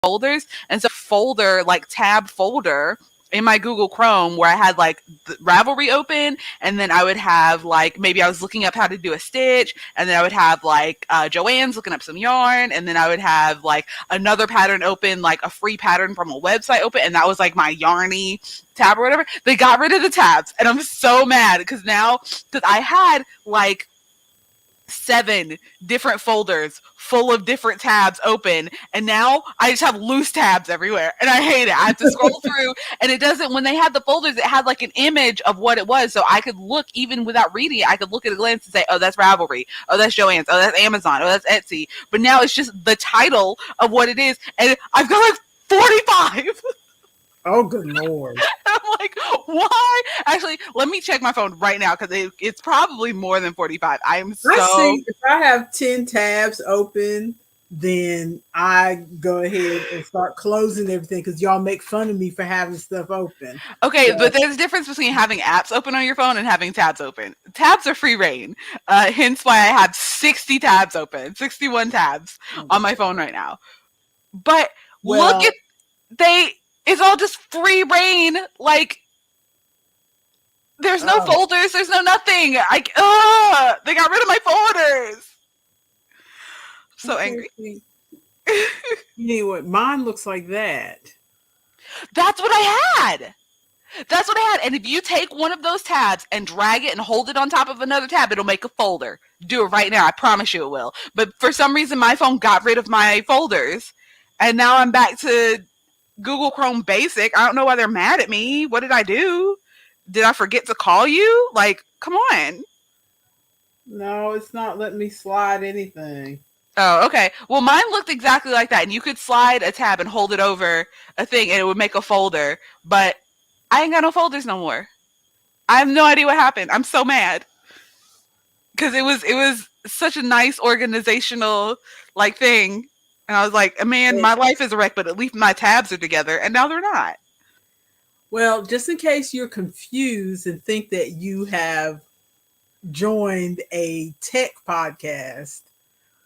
folders. And so folder, like tab folder in my Google Chrome where I had like the Ravelry open, and then I would have like maybe I was looking up how to do a stitch, and then I would have like Joanne's looking up some yarn, and then I would have like another pattern open, like a free pattern from a website open, and that was like my Yarny tab or whatever. They got rid of the tabs, and I'm so mad because I had like 7 different folders full of different tabs open, and now I just have loose tabs everywhere, and I hate it. I have to scroll through, and it doesn't. When they had the folders, it had like an image of what it was, so I could look even without reading it. I could look at a glance and say, "Oh, that's Ravelry. Oh, that's Joann's. Oh, that's Amazon. Oh, that's Etsy." But now it's just the title of what it is, and I've got like 45. Oh, good Lord. I'm like, why? Actually, let me check my phone right now because it's probably more than 45. I see, if I have 10 tabs open, then I go ahead and start closing everything because y'all make fun of me for having stuff open. Okay, so, but there's a difference between having apps open on your phone and having tabs open. Tabs are free reign. Hence why I have 60 tabs open, 61 tabs on my phone right now. But look at it's all just free reign. Like, there's no folders. There's no nothing. They got rid of my folders. I'm so angry. Anyway, mine looks like that. That's what I had. And if you take one of those tabs and drag it and hold it on top of another tab, it'll make a folder. Do it right now. I promise you it will. But for some reason, my phone got rid of my folders. And now I'm back to Google Chrome Basic. I don't know why they're mad at me. What did I do? Did I forget to call you? Like, come on. No, it's not letting me slide anything. Oh, okay. Well, mine looked exactly like that. And you could slide a tab and hold it over a thing and it would make a folder. But I ain't got no folders no more. I have no idea what happened. I'm so mad. Because it was such a nice organizational like thing. And I was like, man, my life is a wreck, but at least my tabs are together. And now they're not. Well, just in case you're confused and think that you have joined a tech podcast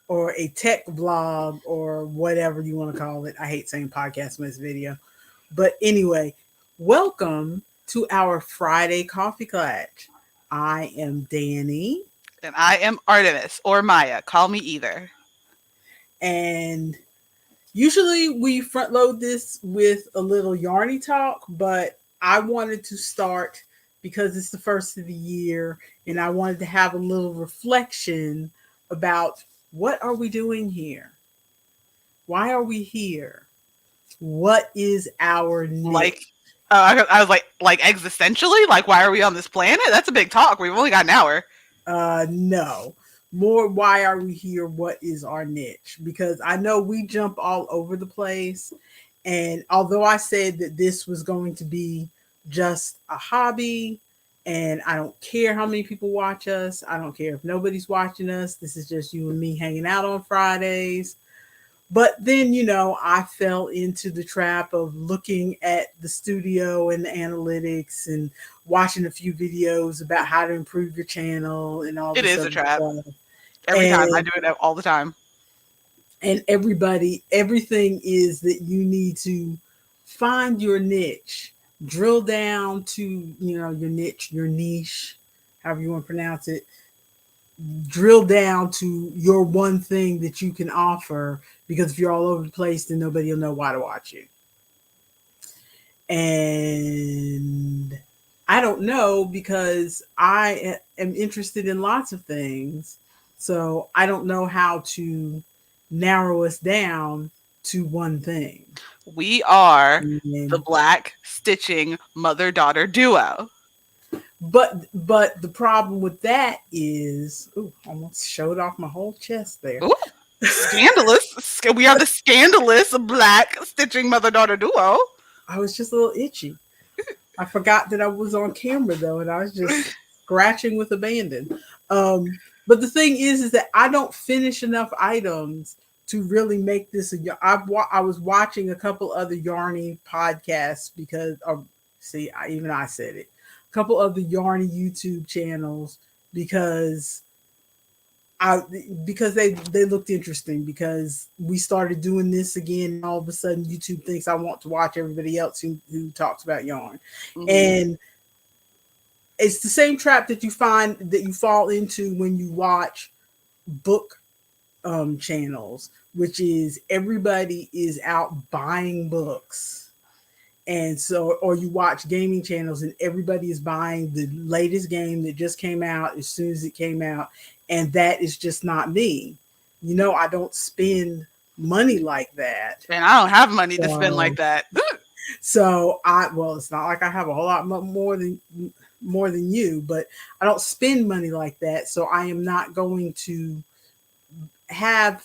or a tech vlog or whatever you want to call it. I hate saying podcast in this video. But anyway, welcome to our Friday Coffee Klatsch. I am Dani. And I am Artemis or Maya. Call me either. And usually we front load this with a little yarny talk, but I wanted to start because it's the first of the year and I wanted to have a little reflection about what are we doing here? Why are we here? What is our niche? Like, I was like existentially, like why are we on this planet? That's a big talk. We've only got an hour. No. More, why are we here? What is our niche? Because I know we jump all over the place. And although I said that this was going to be just a hobby, and I don't care how many people watch us, I don't care if nobody's watching us, this is just you and me hanging out on Fridays. But then, I fell into the trap of looking at the studio and the analytics and watching a few videos about how to improve your channel and all. It is a trap. Every time I do it all the time. And everything is that you need to find your niche, drill down to, your niche, your niche, however you want to pronounce it. Drill down to your one thing that you can offer, because if you're all over the place, then nobody will know why to watch you. And I don't know, because I am interested in lots of things. So I don't know how to narrow us down to one thing. We are the Black Stitching mother-daughter duo. But the problem with that is, almost showed off my whole chest there. Ooh, scandalous. We are the scandalous Black Stitching mother-daughter duo. I was just a little itchy. I forgot that I was on camera though, and I was just scratching with abandon. But the thing is that I don't finish enough items to really make this I was watching a couple other yarny podcasts because, even I said it. A couple of the yarny YouTube channels, because I because they looked interesting because we started doing this again and all of a sudden YouTube thinks I want to watch everybody else who talks about yarn. Mm-hmm. And it's the same trap that you fall into when you watch book channels, which is everybody is out buying books. And so, or you watch gaming channels and everybody is buying the latest game that just came out as soon as it came out. And that is just not me. I don't spend money like that. And I don't have money to spend So, like that. well, it's not like I have a whole lot more than you, but I don't spend money like that. So I am not going to have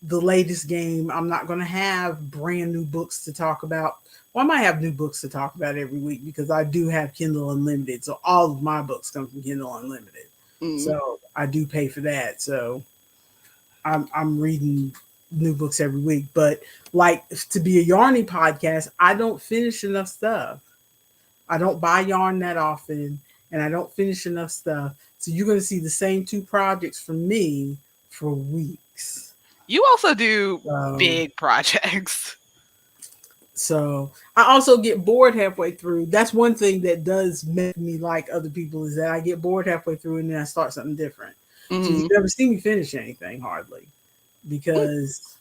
the latest game. I'm not going to have brand new books to talk about. Well, I might have new books to talk about every week because I do have Kindle Unlimited. So all of my books come from Kindle Unlimited. So I do pay for that. So I'm reading new books every week. But like to be a Yarny podcast, I don't finish enough stuff. I don't buy yarn that often and I don't finish enough stuff. So you're going to see the same two projects from me for weeks. You also do big projects. So I also get bored halfway through. That's one thing that does make me like other people is that I get bored halfway through and then I start something different. So you never see me finish anything hardly because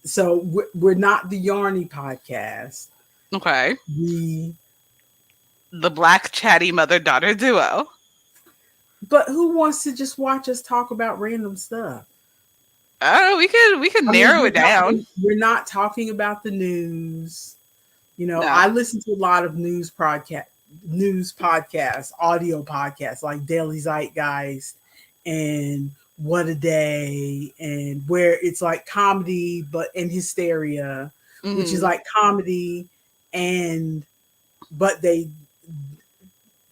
so we're not the Yarny podcast. Okay. The Black Chatty Mother-Daughter Duo. But who wants to just watch us talk about random stuff? Oh, we could narrow it down. We're not talking about the news. I listen to a lot of news podcasts, audio podcasts like Daily Zeitgeist and What a Day, and where it's like comedy and hysteria, which is like comedy but they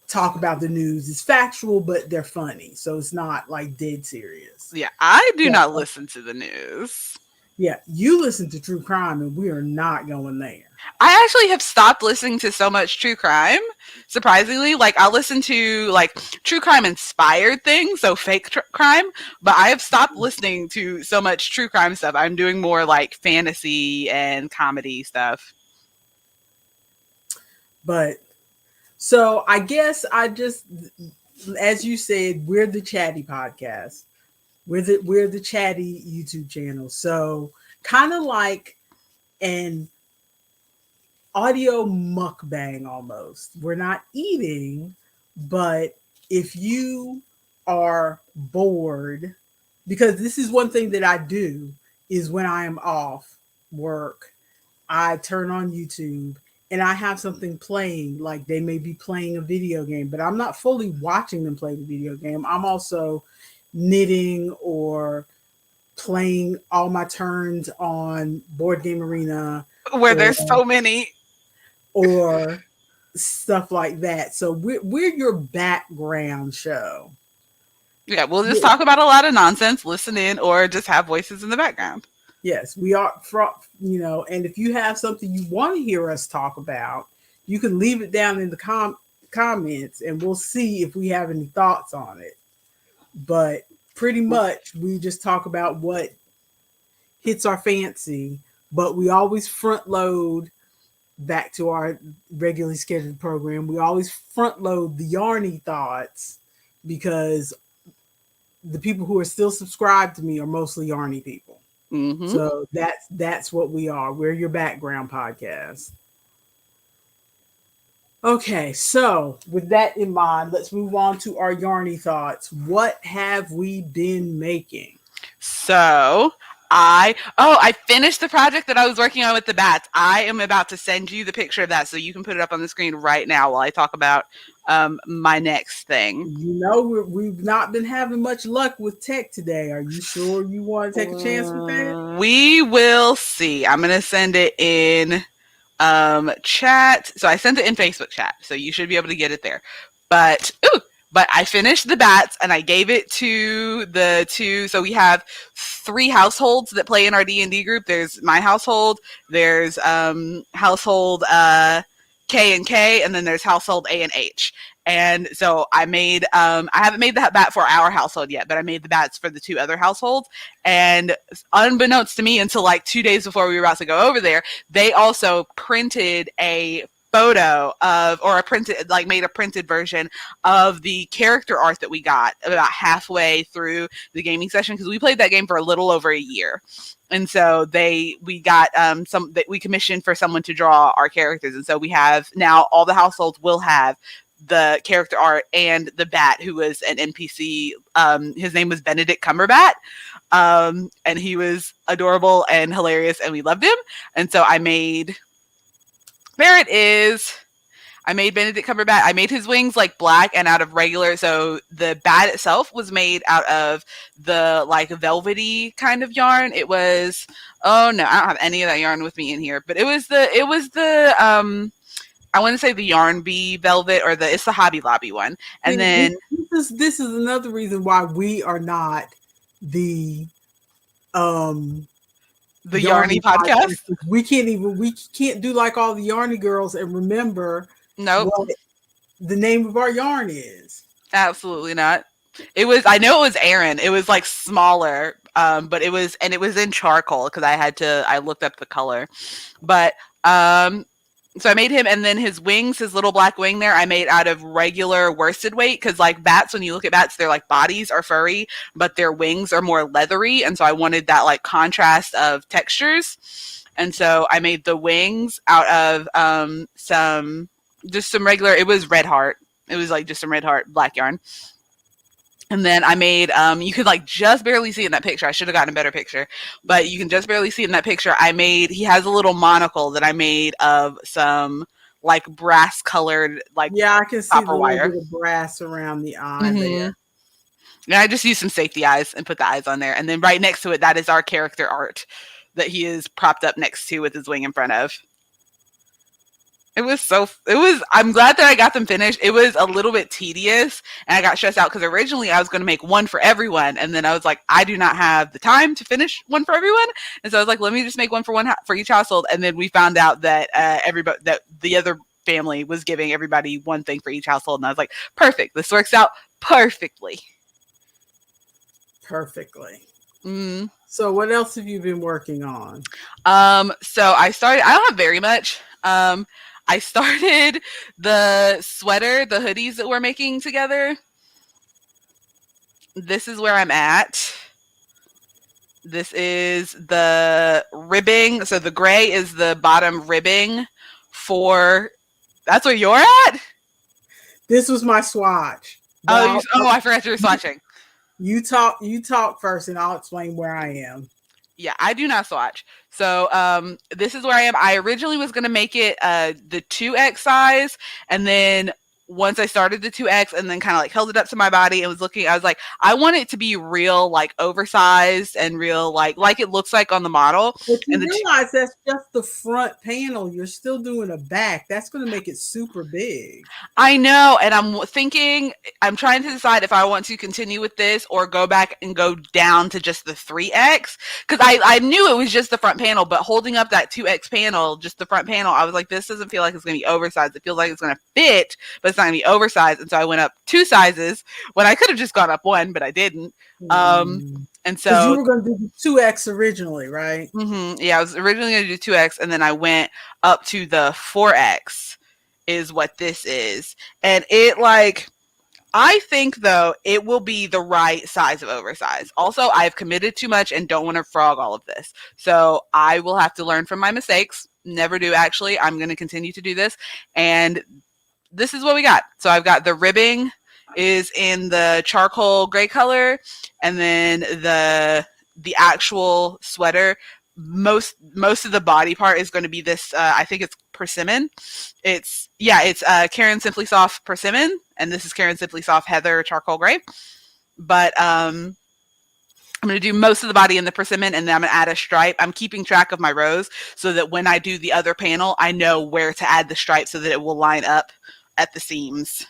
talk about the news. It's factual, but they're funny. So it's not like dead serious. Yeah, I do not listen to the news. Yeah, you listen to true crime and we are not going there. I actually have stopped listening to so much true crime. Surprisingly, like I listen to like true crime inspired things, so fake crime, but I have stopped listening to so much true crime stuff. I'm doing more like fantasy and comedy stuff. But so I guess as you said, we're the Chatty podcast. We're the Chatty YouTube channel. So kind of like an audio mukbang almost. We're not eating, but if you are bored, because this is one thing that I do is when I am off work, I turn on YouTube and I have something playing, like they may be playing a video game, but I'm not fully watching them play the video game. I'm also knitting or playing all my turns on Board Game Arena. Where there's so many. Or stuff like that. So we're your background show. Yeah, we'll just talk about a lot of nonsense, listen in, or just have voices in the background. Yes, we are, and if you have something you want to hear us talk about, you can leave it down in the comments and we'll see if we have any thoughts on it. But pretty much we just talk about what hits our fancy, but we always front load back to our regularly scheduled program. We always front load the Yarny thoughts because the people who are still subscribed to me are mostly Yarny people. So that's what we are. We're your background podcast. Okay, so with that in mind, let's move on to our Yarny thoughts. What have we been making? So I finished the project that I was working on with the bats. I am about to send you the picture of that so you can put it up on the screen right now while I talk about my next thing. We've not been having much luck with tech today. Are you sure you want to take a chance with that? We will see. I'm going to send it in chat. So I sent it in Facebook chat, so you should be able to get it there. But I finished the bats and I gave it to the two. So we have 3 households that play in our D&D group. There's my household, there's household K and K, and then there's household A and H. And so I haven't made the bat for our household yet, but I made the bats for the 2 other households. And unbeknownst to me, until like 2 days before we were about to go over there, they also printed a photo of, or a printed, like made a printed version of the character art that we got about halfway through the gaming session, because we played that game for a little over a year. And so we got some that we commissioned for someone to draw our characters. And so we have now, all the households will have the character art and the bat, who was an NPC. His name was Benedict Cumberbatch. And he was adorable and hilarious, and we loved him. And so there it is. I made Benedict Cumberbatch. I made his wings like black and out of regular. So the bat itself was made out of the like velvety kind of yarn. It was, oh no, I don't have any of that yarn with me in here, but it was the I want to say the Yarn Bee velvet, or it's the Hobby Lobby one. And then this is another reason why we are not the Yarny podcast. We can't do like all the Yarny girls and remember what the name of our yarn is. Absolutely not. I know it was Aaron. It was like smaller, but it was in charcoal, because I looked up the color. But so I made him, and then his wings, his little black wing there, I made out of regular worsted weight, because like bats, when you look at bats, their like bodies are furry, but their wings are more leathery, and so I wanted that like contrast of textures. And so I made the wings out of some regular, it was Red Heart. It was like just some Red Heart black yarn. And then I made, you could like just barely see it in that picture. I should have gotten a better picture, but you can just barely see it in that picture. He has a little monocle that I made of some like brass colored, like, yeah, I can see the little bit of brass around the eye there. And I just used some safety eyes and put the eyes on there. And then right next to it, that is our character art that he is propped up next to with his wing in front of. I'm glad that I got them finished. It was a little bit tedious, and I got stressed out because originally I was going to make one for everyone. And then I was like, I do not have the time to finish one for everyone. And so I was like, let me just make one for each household. And then we found out that that the other family was giving everybody one thing for each household. And I was like, perfect. This works out perfectly. Perfectly. Mm. So what else have you been working on? So I don't have very much. I started the sweater, the hoodies that we're making together. This is where I'm at. This is the ribbing. So the gray is the bottom ribbing that's where you're at? This was my swatch. I forgot you were swatching. You talk first, and I'll explain where I am. Yeah, I do not swatch. So this is where I am. I originally was going to make it the 2X size, and then once I started the 2X and then kind of like held it up to my body and was looking, I was like, I want it to be real, like oversized and real, like it looks like on the model. But you realize that's just the front panel. You're still doing a back. That's going to make it super big. I know. And I'm trying to decide if I want to continue with this or go back and go down to just the 3X. Because I knew it was just the front panel, but holding up that 2X panel, just the front panel, I was like, this doesn't feel like it's going to be oversized. It feels like it's going to fit, but it's not going to be oversized. And so I went up 2 sizes when I could have just gone up 1, but I didn't. And so you were going to do the 2X originally, right? Mm-hmm, yeah, I was originally going to do 2X, and then I went up to the 4X is what this is. And I think though it will be the right size of oversized. Also, I've committed too much and don't want to frog all of this. So I will have to learn from my mistakes. Never do, actually. I'm going to continue to do this. And this is what we got. So I've got the ribbing is in the charcoal gray color, and then the actual sweater, most of the body part is going to be this, I think it's persimmon. It's Karen Simply Soft persimmon, and this is Karen Simply Soft heather charcoal gray. But I'm going to do most of the body in the persimmon, and then I'm going to add a stripe. I'm keeping track of my rows so that when I do the other panel, I know where to add the stripe so that it will line up at the seams.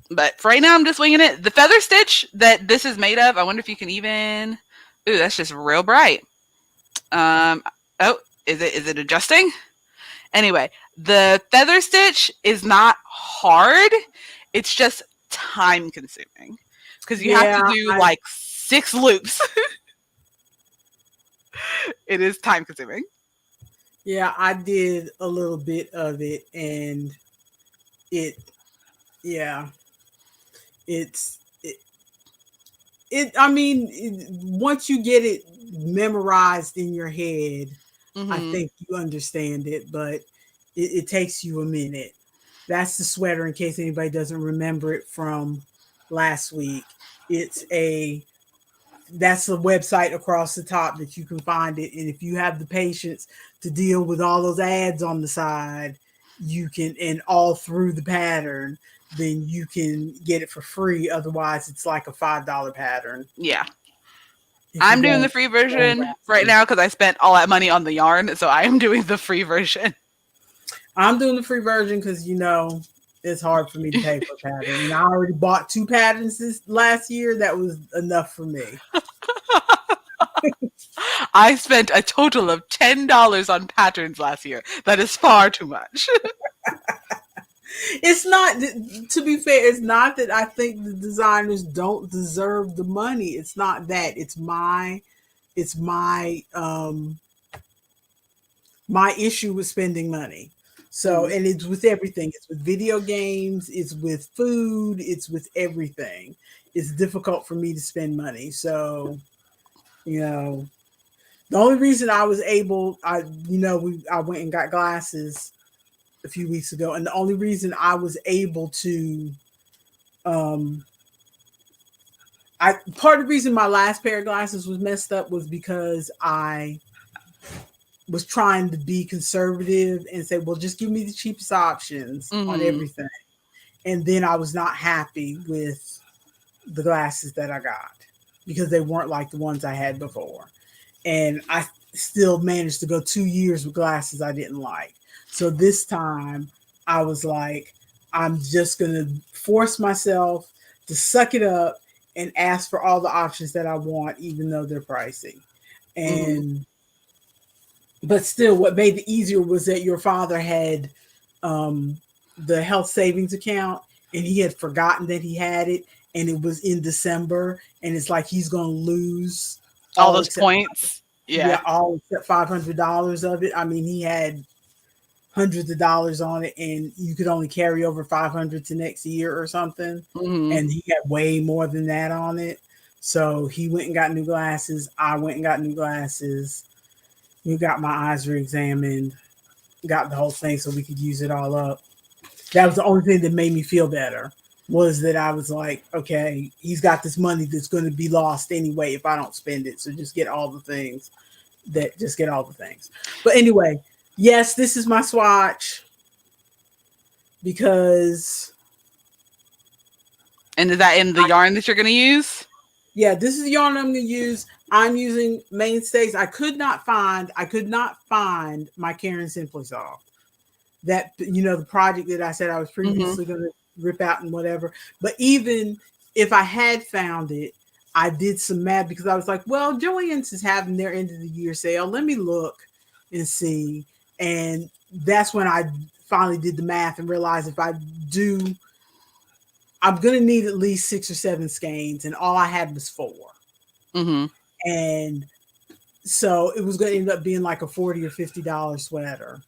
But for right now, I'm just winging it. The feather stitch that this is made of, I wonder if you can even... Ooh, that's just real bright. Is it adjusting? Anyway, the feather stitch is not hard. It's just time consuming because you have to Yeah, do like 6 loops. It is time consuming. yeah, I did a little bit of it, and it, yeah, it's I mean, once you get it memorized in your head, I Hmm. think you understand it, but it takes you a minute. That's the sweater, in case anybody doesn't remember it from last week. It's a That's the website across the top that you can find it. And if you have the patience to deal with all those ads on the side, you can, and all through the pattern, then you can get it for free. Otherwise, it's like a $5 pattern. Yeah. If you I'm doing go the free on version right Ravelry. now because I spent all that money on the yarn. So I am doing the free version. I'm doing the free version because it's hard for me to pay for a pattern, and I already bought 2 patterns this last year. That was enough for me. I spent a total of $10 on patterns last year. That is far too much. It's not, to be fair, it's not that I think the designers don't deserve the money. It's not that. It's my issue with spending money. So, Mm. and it's with everything. It's with video games, it's with food, it's with everything. It's difficult for me to spend money. So, you know, the only reason I was able, I went and got glasses a few weeks ago, and the only reason I was able to, um, part of the reason my last pair of glasses was messed up was because I was trying to be conservative and say, well, just give me the cheapest options on Hmm. everything. And then I was not happy with the glasses that I got because they weren't like the ones I had before. And I still managed to go 2 years with glasses I didn't like. So this time I was like, I'm just going to force myself to suck it up and ask for all the options that I want, even though they're pricey. Hmm. And but still, what made it easier was that your father had um, the health savings account, and he had forgotten that he had it, and it was in December, and it's like he's going to lose All all those except, points. Yeah. yeah, all except $500 of it. I mean, he had hundreds of dollars on it, and you could only carry over 500 to next year or something, Hmm. and he had way more than that on it. So he went and got new glasses. I went and got new glasses. We got my eyes re-examined, got the whole thing so we could use it all up. That was the only thing that made me feel better, was that I was like, okay, he's got this money that's going to be lost anyway if I don't spend it. So just get all the things. But anyway, yes, this is my swatch because, And is that in the yarn that you're going to use? yeah, this is the yarn I'm going to use. I'm using Mainstays. I could not find my Karen Simply Soft. That, the project that I said I was Hmm. previously going to rip out and whatever. But even if I had found it, I did some math because I was like, well, Joann's is having their end of the year sale. Let me look and see. And that's when I finally did the math and realized if I do, I'm going to need at least 6 or 7 skeins, and all I had was 4. Hmm. And so it was going to end up being like a $40 or $50 sweater.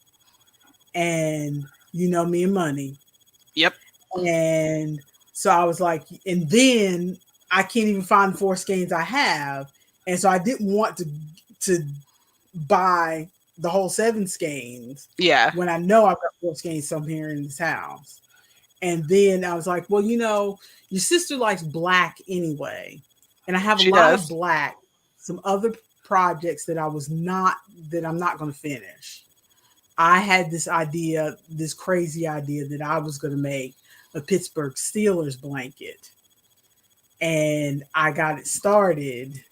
And me and money. Yep. And so I was like, and then I can't even find the 4 skeins I have. And so I didn't want to buy the whole 7 skeins Yeah. when I know I've got 4 skeins somewhere in this house. And then I was like, well, your sister likes black anyway. And I have a She lot of does. black, some other projects that I'm not going to finish. I had this crazy idea that I was going to make a Pittsburgh Steelers blanket, and I got it started,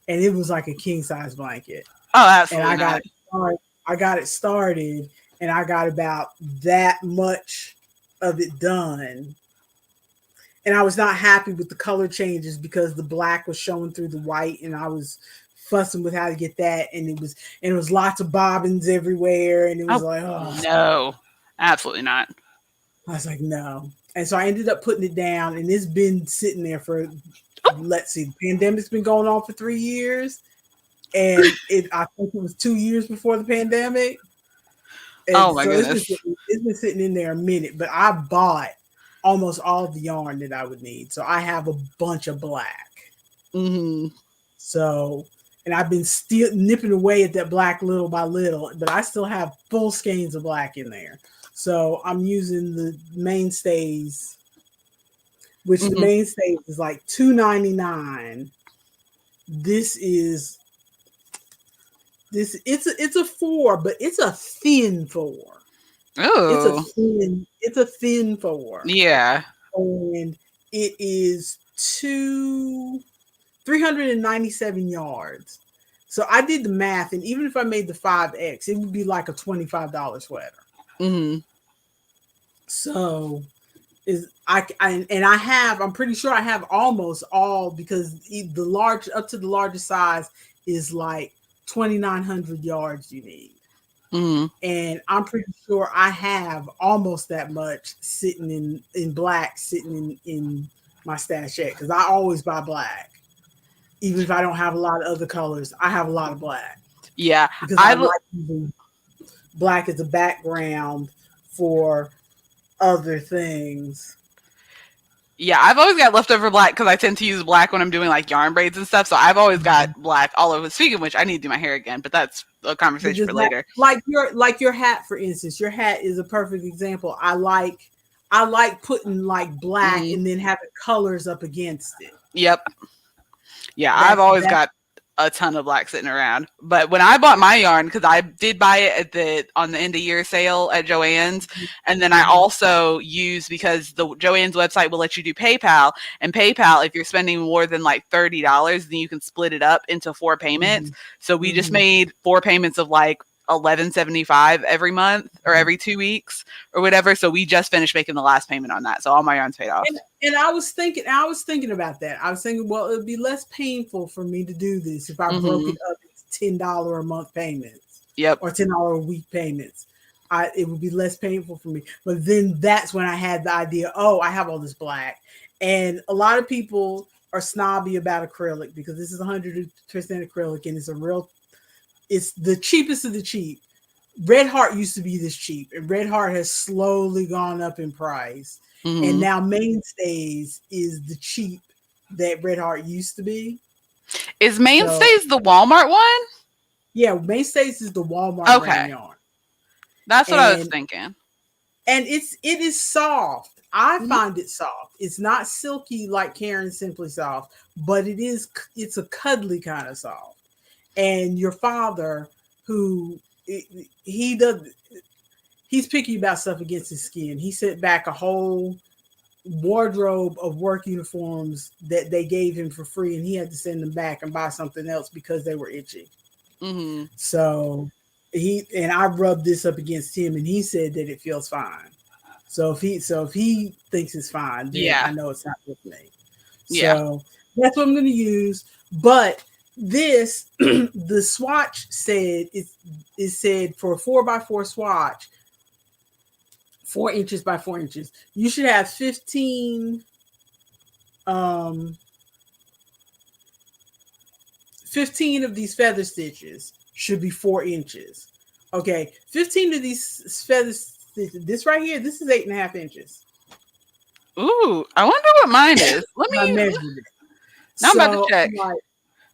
and it was like a king size blanket, Oh, and absolutely not. I got it started, and I got about that much of it done, and I was not happy with the color changes because the black was showing through the white, and I was fussing with how to get that, and it was lots of bobbins everywhere, and it was Oh like, oh, no, absolutely not. I was like, no. And so I ended up putting it down, and it's been sitting there for, let's see, the pandemic's been going on for 3 years, and I think it was 2 years before the pandemic, and Oh my so goodness. it's been sitting in there a minute. But I bought almost all the yarn that I would need, so I have a bunch of black. Mm-hmm. So, and I've been still nipping away at that black little by little, but I still have full skeins of black in there. So I'm using the mainstays, which the Mm-hmm. mainstays is like $2.99. This is it's a 4, but it's a thin 4. Oh It's a thin 4, yeah. and it is 397 yards. So I did the math, and even if I made the 5X, it would be like a $25 sweater. Mm-hmm. So I'm pretty sure I have almost all, because the large up to the largest size is like 2,900 yards you need. Mm-hmm. And I'm pretty sure I have almost that much sitting in black, sitting in my stash yet, because I always buy black. Even if I don't have a lot of other colors, I have a lot of black. Yeah, Because I like using black as a background for other things. Yeah, I've always got leftover black because I tend to use black when I'm doing like yarn braids and stuff. So I've always got black all over. Speaking of which, I need to do my hair again, but that's a conversation for later. Like your hat, for instance. Your hat is a perfect example. I like putting like black and then having colors up against it. Yep. Yeah, I've always got a ton of black sitting around. But when I bought my yarn, because I did buy it on the end of year sale at Joann's, and then I also use, because the Joann's website will let you do PayPal, and PayPal, if you're spending more than like $30, then you can split it up into 4 payments. So we just made 4 payments of like $11.75 every month or every 2 weeks or whatever. So we just finished making the last payment on that. So all my yarn's paid off. And I was thinking about that. I was thinking, well, it would be less painful for me to do this if I broke it up into $10 a month payments. Yep. Or $10 a week payments. It would be less painful for me. But then that's when I had the idea, oh, I have all this black. And a lot of people are snobby about acrylic, because this is 100% acrylic, and it's the cheapest of the cheap. Red Heart used to be this cheap, and Red Heart has slowly gone up in price. And now Mainstays is the cheap that Red Heart used to be. Is Mainstays the Walmart one? Yeah, Mainstays is the Walmart brand yarn. That's what I was thinking. And it is soft. I find it soft. It's not silky like Karen Simply Soft, but it's a cuddly kind of soft. And your father, he's picky about stuff against his skin. He sent back a whole wardrobe of work uniforms that they gave him for free, and he had to send them back and buy something else because they were itchy. So I rubbed this up against him, and he said that it feels fine. So if he thinks it's fine, then I know it's not with me. So that's what I'm going to use. But this, the swatch said, it said for a 4x4 swatch, 4 inches by 4 inches, you should have 15 of these feather stitches should be 4 inches. Okay, 15 of these feather stitches, this right here, this is 8.5 inches. Ooh, I wonder what mine is. Let me measure it. Now I'm about to check.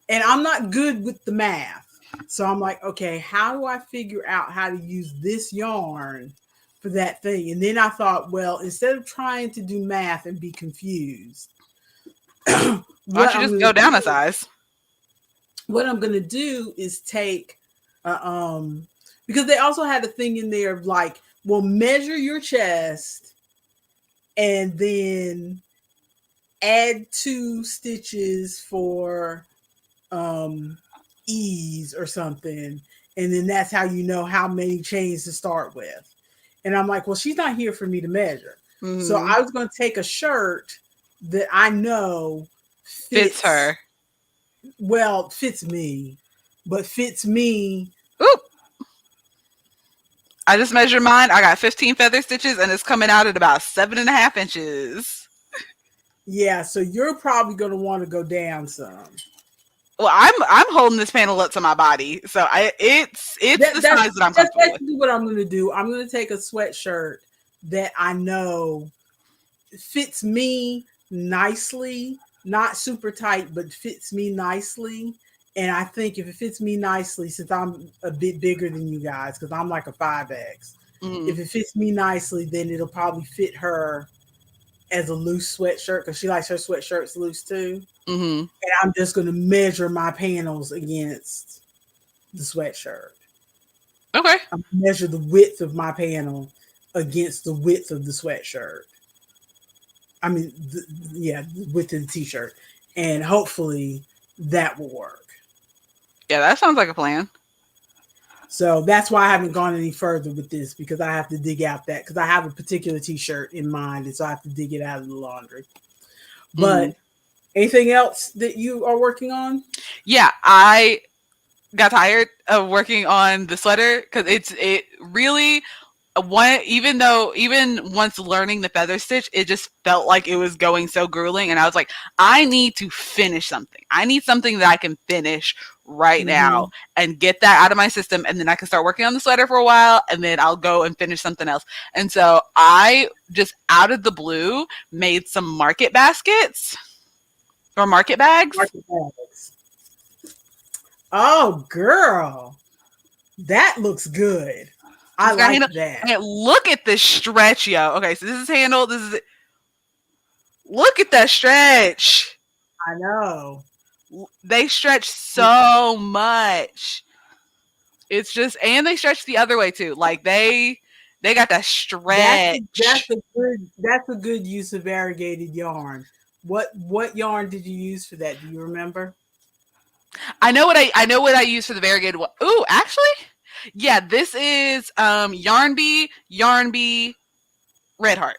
And I'm not good with the math. So I'm like, okay, how do I figure out how to use this yarn for that thing? And then I thought, well, instead of trying to do math and be confused, why don't you just go down a size? What I'm going to do is take, because they also had a thing in there of like, well, measure your chest and then add 2 stitches for ease or something, and then that's how you know how many chains to start with. And I'm like, well, she's not here for me to measure. So I was going to take a shirt that I know fits her. Well, fits me. but fits me. Oop. I just measured mine. I got 15 feather stitches and it's coming out at about 7.5 inches. Yeah, so you're probably going to want to go down some. Well, I'm holding this panel up to my body, so it's the size that I'm That's comfortable with. basically what I'm going to do. I'm going to take a sweatshirt that I know fits me nicely, not super tight, but fits me nicely. And I think if it fits me nicely, since I'm a bit bigger than you guys, because I'm like a 5X, if it fits me nicely, then it'll probably fit her as a loose sweatshirt because she likes her sweatshirts loose too. And I'm just going to measure my panels against the sweatshirt. Okay. I'm going to measure the width of my panel against the width of the sweatshirt. I mean, the width of the t-shirt. And hopefully that will work. Yeah, that sounds like a plan. So that's why I haven't gone any further with this, because I have to dig out that, because I have a particular t-shirt in mind, and so I have to dig it out of the laundry. But anything else that you are working on? Yeah, I got tired of working on the sweater because it really even once learning the feather stitch, it just felt like it was going so grueling, and I was like, I need to finish something. I need something that I can finish right now and get that out of my system, and then I can start working on the sweater for a while, and then I'll go and finish something else. And so I just out of the blue made some market baskets or market bags. Market bags. Oh, girl, that looks good. I like that. And look at this stretch, yo. Okay, so this is handle. This is it. Look at that stretch. I know. They stretch so much. It's just, and they stretch the other way too. Like they got that stretch. That's a good use of variegated yarn. What yarn did you use for that? Do you remember? I know what I use for the variegated one. Ooh, actually, yeah, this is Yarn Bee Red Heart.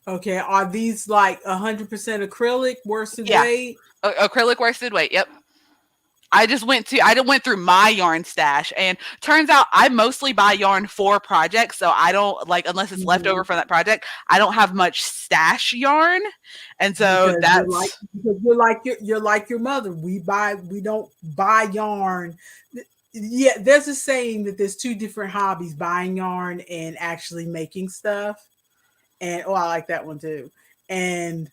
Okay, are these like 100% acrylic worsted weight? Acrylic worsted weight. Yep. I went through my yarn stash, and turns out I mostly buy yarn for projects, so I don't like, unless it's leftover from that project, I don't have much stash yarn, and so because you're like your mother. We don't buy yarn. Yeah, there's a saying that there's two different hobbies: buying yarn and actually making stuff. And I like that one too. And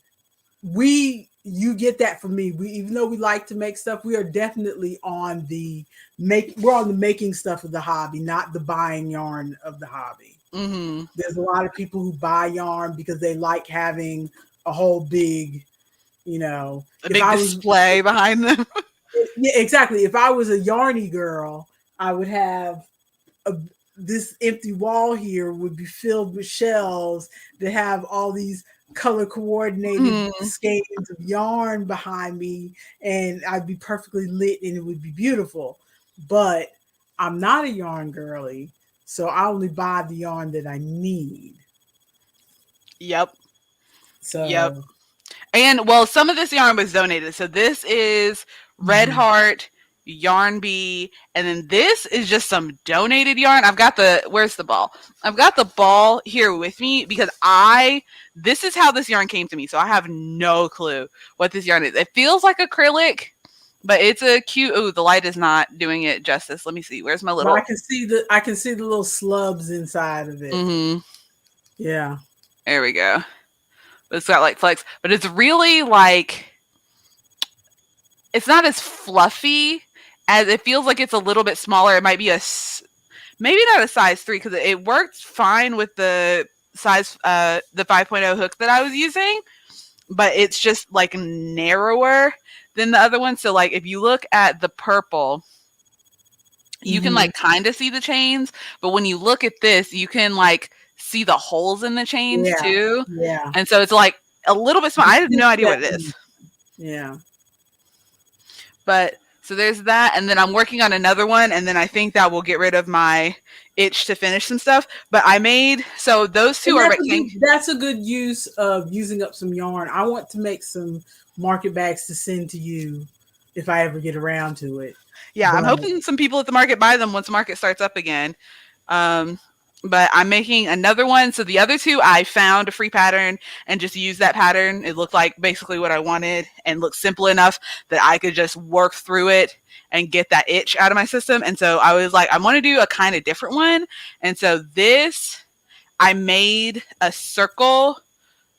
you get that from me. Even though we like to make stuff, we are definitely on the making stuff of the hobby, not the buying yarn of the hobby. There's a lot of people who buy yarn because they like having a whole big, a big display behind them. Yeah, exactly. If I was a yarny girl, I would have this empty wall here would be filled with shelves that have all these color coordinated skeins of yarn behind me, and I'd be perfectly lit and it would be beautiful. But I'm not a yarn girly, so I only buy the yarn that I need. Yep. So yep. And well, some of this yarn was donated. So this is Red Heart, Yarn Bee, and then this is just some donated yarn. Where's the ball? I've got the ball here with me because this is how this yarn came to me. So I have no clue what this yarn is. It feels like acrylic, but it's a cute, the light is not doing it justice. Let me see. Where's my little, I can see the little slubs inside of it. Yeah. There we go. It's got like flex, but it's really like, it's not as fluffy as it feels like. It's a little bit smaller. It might be maybe not a size 3 because it worked fine with the size, the 5.0 hook that I was using, but it's just like narrower than the other one. So like if you look at the purple, you can like kind of see the chains, but when you look at this, you can like see the holes in the chains too. Yeah. And so it's like a little bit small. I have no idea what it is. Yeah. But so there's that, and then I'm working on another one, and then I think that will get rid of my itch to finish some stuff. But so those two are that's a good use of using up some yarn. I want to make some market bags to send to you if I ever get around to it. Yeah, I'm But hoping some people at the market buy them once the market starts up again. Um, but I'm making another one. So the other two, I found a free pattern and just used that pattern. It looked like basically what I wanted and looked simple enough that I could just work through it and get that itch out of my system. And so I was like, I want to do a kind of different one. And so this, I made a circle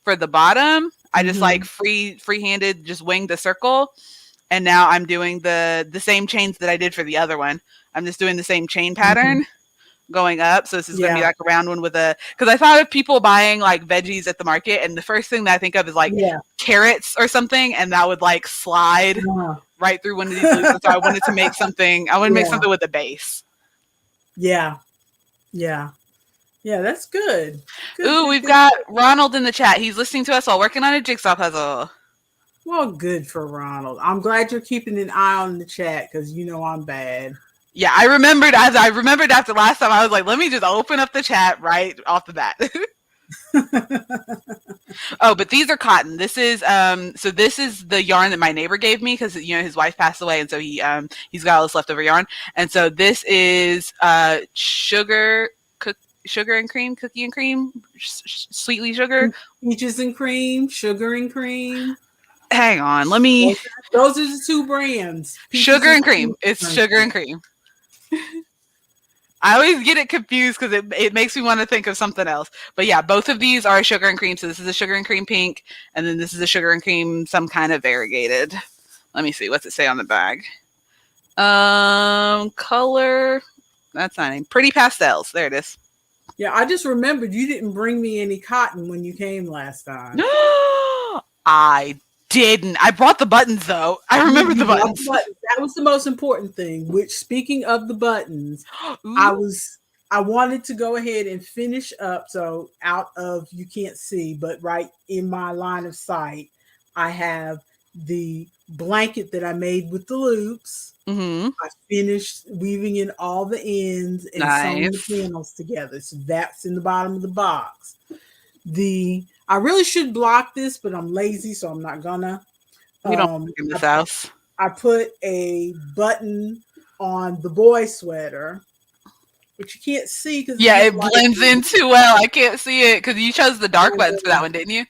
for the bottom. I just like mm-hmm, freehanded, just winged the circle, and now I'm doing the same chains that I did for the other one. I'm just doing the same chain mm-hmm. pattern going up. So this is going to be Yeah, like a round one with a, because I thought of people buying like veggies at the market, and the first thing that I think of is like yeah. carrots or something, and that would like slide Uh, right through one of these loops. And so I wanted to make something. I wanted to make yeah, something with a base. yeah, yeah, yeah. That's good. Good, Ooh, good, we've good. got Ronald in the chat. He's listening to us while working on a jigsaw puzzle. Well, good for Ronald. I'm glad you're keeping an eye on the chat because you know I'm bad. Yeah, I remembered after last time. I was like, let me just open up the chat right off the bat. Oh, but these are cotton. This is so this is the yarn that my neighbor gave me because his wife passed away, and so he's got all this leftover yarn. And so this is sugar and cream, cookie and cream, sweetly sugar. Peaches and cream, sugar and cream. Hang on, let me. Those are the two brands. Peaches Sugar and cream. cream. It's sugar and cream. I always get it confused because it makes me want to think of something else. But yeah, both of these are sugar and cream. So this is a sugar and cream pink, and then this is a sugar and cream, some kind of variegated. Let me see. What's it say on the bag? Color. That's not any. Pretty pastels. There it is. Yeah, I just remembered you didn't bring me any cotton when you came last time. I didn't. I brought the buttons though. I remember the buttons. That was the most important thing. Which, speaking of the buttons, I wanted to go ahead and finish up. So out of, you can't see, but right in my line of sight, I have the blanket that I made with the loops. Mm-hmm. I finished weaving in all the ends and sewing the panels together. So that's in the bottom of the box. I really should block this, but I'm lazy, so I'm not gonna. We don't in this house. I put a button on the boy sweater, which you can't see because it blends in too well. I can't see it because you chose the dark buttons for that one, didn't you?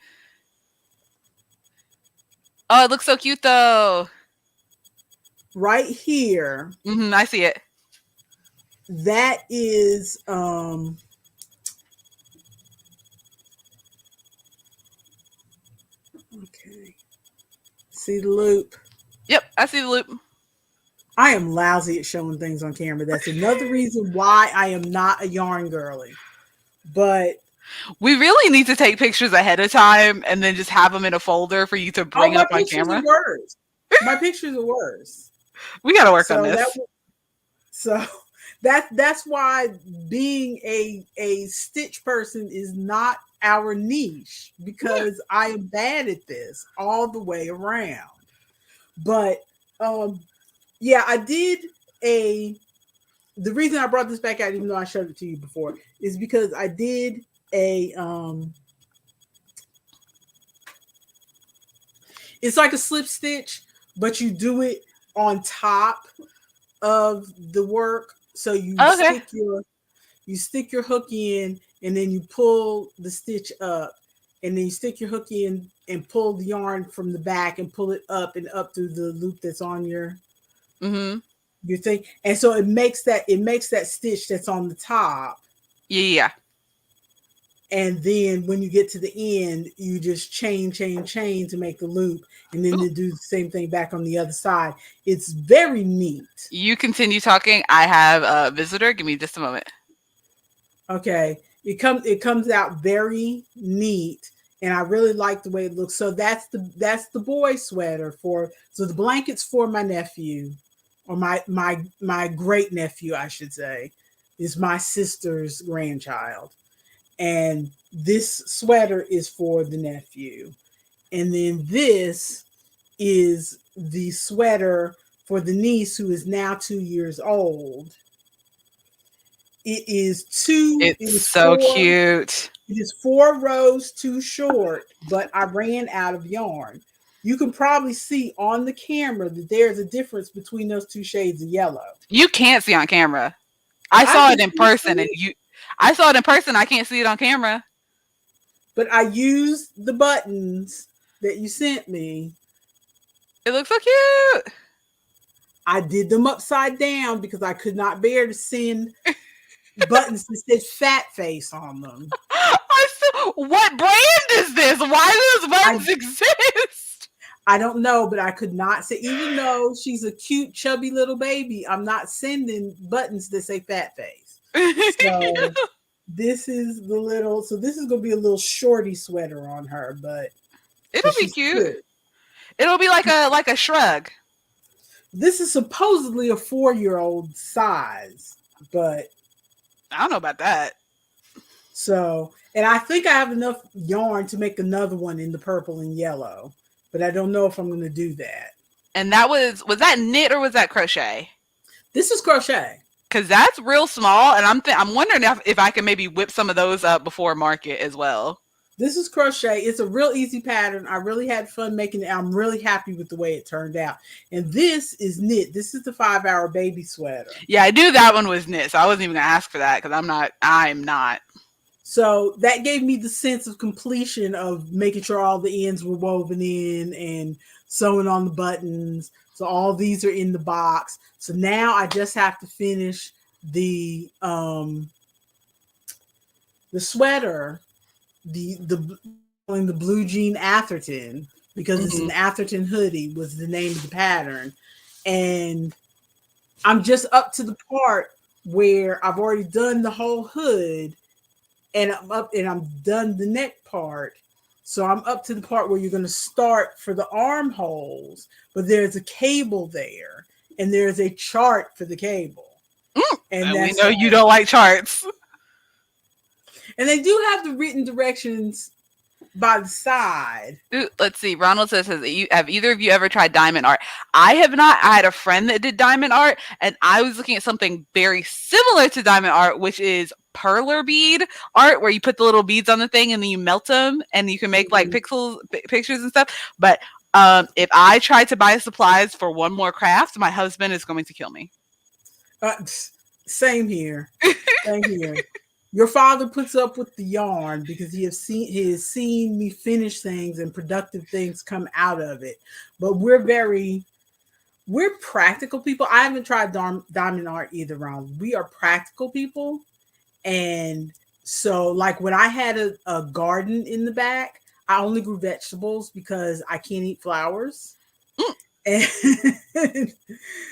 Oh, it looks so cute though. Right here. Mm-hmm, I see it. That is okay. See the loop? Yep, I see the loop. I am lousy at showing things on camera. That's another reason why I am not a yarn girly. But we really need to take pictures ahead of time and then just have them in a folder for you to bring up on camera. My pictures are worse. We got to work on this. That's why being a stitch person is not our niche, because I am bad at this all the way around. But yeah, I did the reason I brought this back out, even though I showed it to you before, is because I did it's like a slip stitch, but you do it on top of the work. So you stick your hook in, and then you pull the stitch up, and then you stick your hook in and pull the yarn from the back and pull it up and up through the loop that's on your thing. And so it makes that stitch that's on the top. Yeah. And then when you get to the end, you just chain to make the loop, and then you do the same thing back on the other side. It's very neat. You continue talking. I have a visitor. Give me just a moment. Okay. It comes out very neat, and I really like the way it looks. So that's the boy sweater so the blanket's for my nephew, or my great nephew, I should say, is my sister's grandchild. And this sweater is for the nephew. And then this is the sweater for the niece, who is now 2 years old. It is so cute. It is 4 rows too short, but I ran out of yarn. You can probably see on the camera that there's a difference between those two shades of yellow. You can't see on camera. I I saw can it in see it person, from and here, I saw it in person. I can't see it on camera. but I used the buttons that you sent me. It looks so cute. I did them upside down because I could not bear to send buttons that said fat face on them. What brand is this? Why do those I buttons exist? I don't know, but I could not say, even though she's a cute, chubby little baby, I'm not sending buttons that say fat face. So this is the little, so this is going to be a little shorty sweater on her, but It'll because be she's cute. cute. It'll be like a shrug. This is supposedly a 4-year-old size, but I don't know about that. so, and I think I have enough yarn to make another one in the purple and yellow, but I don't know if I'm going to do that. And that was that knit or was that crochet? This is crochet. Because that's real small, and I'm wondering if I can maybe whip some of those up before market as well. This is crochet. It's a real easy pattern. I really had fun making it. I'm really happy with the way it turned out. And this is knit. This is the 5-hour baby sweater. Yeah, I knew that one was knit, so I wasn't even gonna ask for that because I'm not. So that gave me the sense of completion of making sure all the ends were woven in and sewing on the buttons. So all these are in the box. So now I just have to finish the sweater, the blue jean Atherton, because it's an Atherton hoodie was the name of the pattern. And I'm just up to the part where I've already done the whole hood and I'm done the neck part. So I'm up to the part where you're going to start for the armholes, but there's a cable there and there's a chart for the cable. And we know you don't like charts. And they do have the written directions by the side. Ooh, let's see. Ronald says, have either of you ever tried diamond art? I have not. I had a friend that did diamond art, and I was looking at something very similar to diamond art, which is perler bead art, where you put the little beads on the thing and then you melt them, and you can make like pictures and stuff. But if I try to buy supplies for one more craft, my husband is going to kill me. Same here. Same here. Your father puts up with the yarn because he has seen me finish things and productive things come out of it. But we're practical people. I haven't tried diamond art either, Ron. We are practical people. And so like when I had a garden in the back, I only grew vegetables because I can't eat flowers. And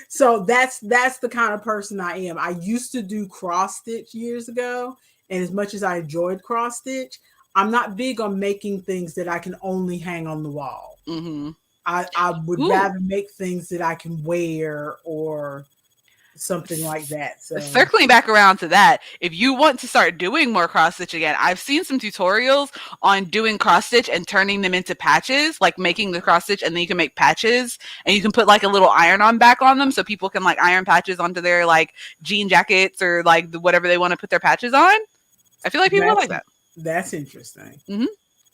so that's the kind of person I am. I used to do cross stitch years ago. And as much as I enjoyed cross stitch, I'm not big on making things that I can only hang on the wall. I would rather make things that I can wear or something like that. So circling back around to that, if you want to start doing more cross stitch again, I've seen some tutorials on doing cross stitch and turning them into patches, like making the cross stitch and then you can make patches and you can put like a little iron on back on them so people can like iron patches onto their like jean jackets or like whatever they want to put their patches on. I feel like people like that. That's interesting.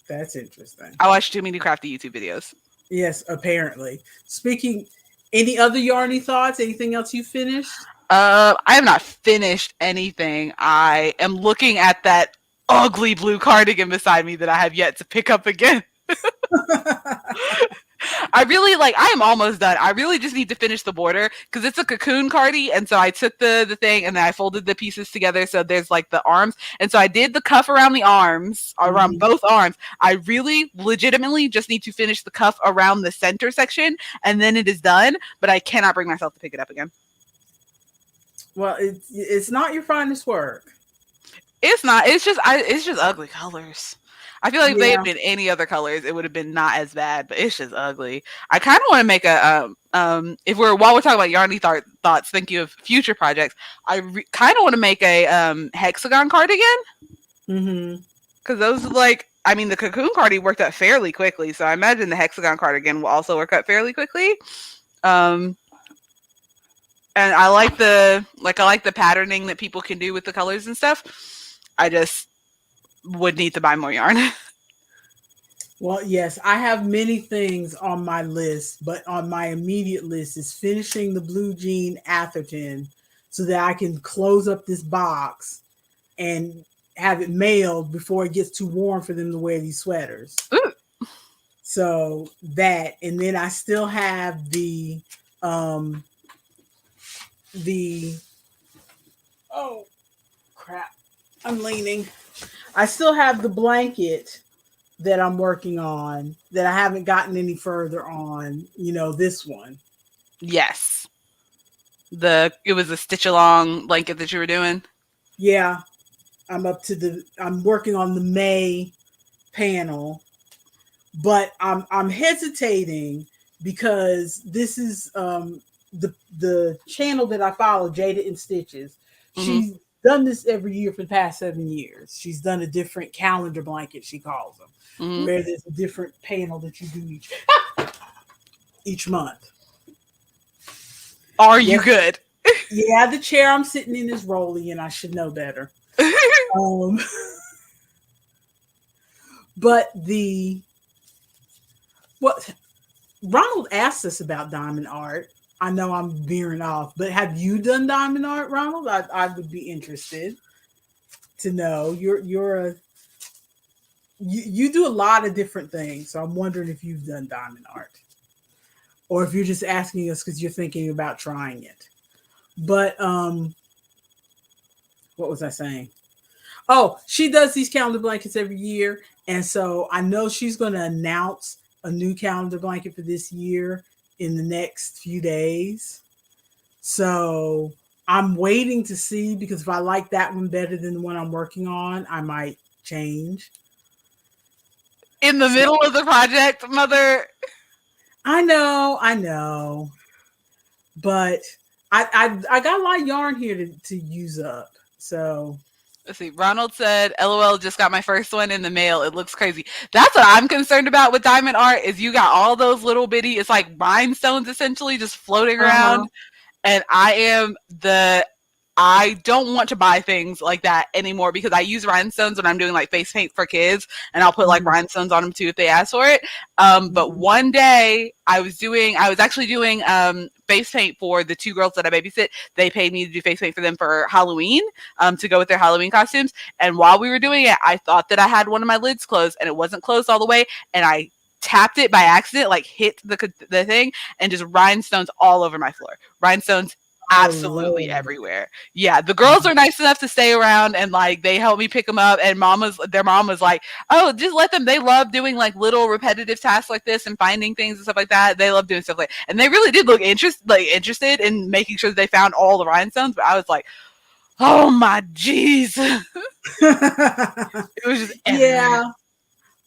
That's interesting. I watch too many crafty YouTube videos. Yes, apparently. Speaking, any other yarny thoughts? Anything else you finished? I have not finished anything. I am looking at that ugly blue cardigan beside me that I have yet to pick up again. I am almost done. I really just need to finish the border because it's a cocoon cardi. And so I took the thing and then I folded the pieces together. So there's like the arms. And so I did the cuff around the arms, around both arms. I really legitimately just need to finish the cuff around the center section and then it is done. But I cannot bring myself to pick it up again. Well, it's not your finest work. It's not. It's just ugly colors. I feel like if they had been any other colors, it would have been not as bad. But it's just ugly. I kind of want to make a while we're talking about yarny thoughts, thinking of future projects. I kind of want to make a hexagon cardigan. Because those the cocoon cardi worked out fairly quickly, so I imagine the hexagon cardigan will also work out fairly quickly. And I like the patterning that people can do with the colors and stuff. I just would need to buy more yarn. Well, yes, I have many things on my list, but on my immediate list is finishing the blue jean Atherton so that I can close up this box and have it mailed before it gets too warm for them to wear these sweaters. Ooh. So that, and then I still have um the oh crap, I'm leaning. I still have the blanket that I'm working on that I haven't gotten any further on, this one. Yes. It was a stitch along blanket that you were doing. Yeah, I'm working on the May panel, but I'm hesitating because this is the channel that I follow, Jada and Stitches. Mm-hmm. She's done this every year for the past 7 years. She's done a different calendar blanket, she calls them, Mm-hmm. where there's a different panel that you do each month. Are you good? Yeah, the chair I'm sitting in is rolly, and I should know better. um, but what Ronald asked us about diamond art. I know I'm veering off, but have you done diamond art, Ronald? I would be interested to know. You do a lot of different things, so I'm wondering if you've done diamond art, or if you're just asking us because you're thinking about trying it. But what was I saying? Oh, she does these calendar blankets every year, and so I know she's going to announce a new calendar blanket for this year in the next few days. So I'm waiting to see, because if I like that one better than the one I'm working on, I might change. In the middle of the project, mother. I know, but I got a lot of yarn here to use up. So Let's see. Ronald said, "LOL, just got my first one in the mail. It looks crazy." That's what I'm concerned about with diamond art. Is you got all those little bitty, it's like rhinestones essentially just floating around, and I don't want to buy things like that anymore because I use rhinestones when I'm doing like face paint for kids, and I'll put like rhinestones on them too if they ask for it. But one day I was actually doing face paint for the two girls that I babysit. They paid me to do face paint for them for Halloween, to go with their Halloween costumes. And while we were doing it, I thought that I had one of my lids closed, and it wasn't closed all the way, and I tapped it by accident, like hit the thing, and just rhinestones all over my floor. Rhinestones absolutely everywhere. Yeah, the girls are nice enough to stay around, and like they help me pick them up, and their mom was like, "Oh, just let them. They love doing like little repetitive tasks like this and finding things and stuff like that. They love doing stuff like." And they really did look interested in making sure that they found all the rhinestones. But I was like, "Oh my jeez!" It was just everywhere. Yeah.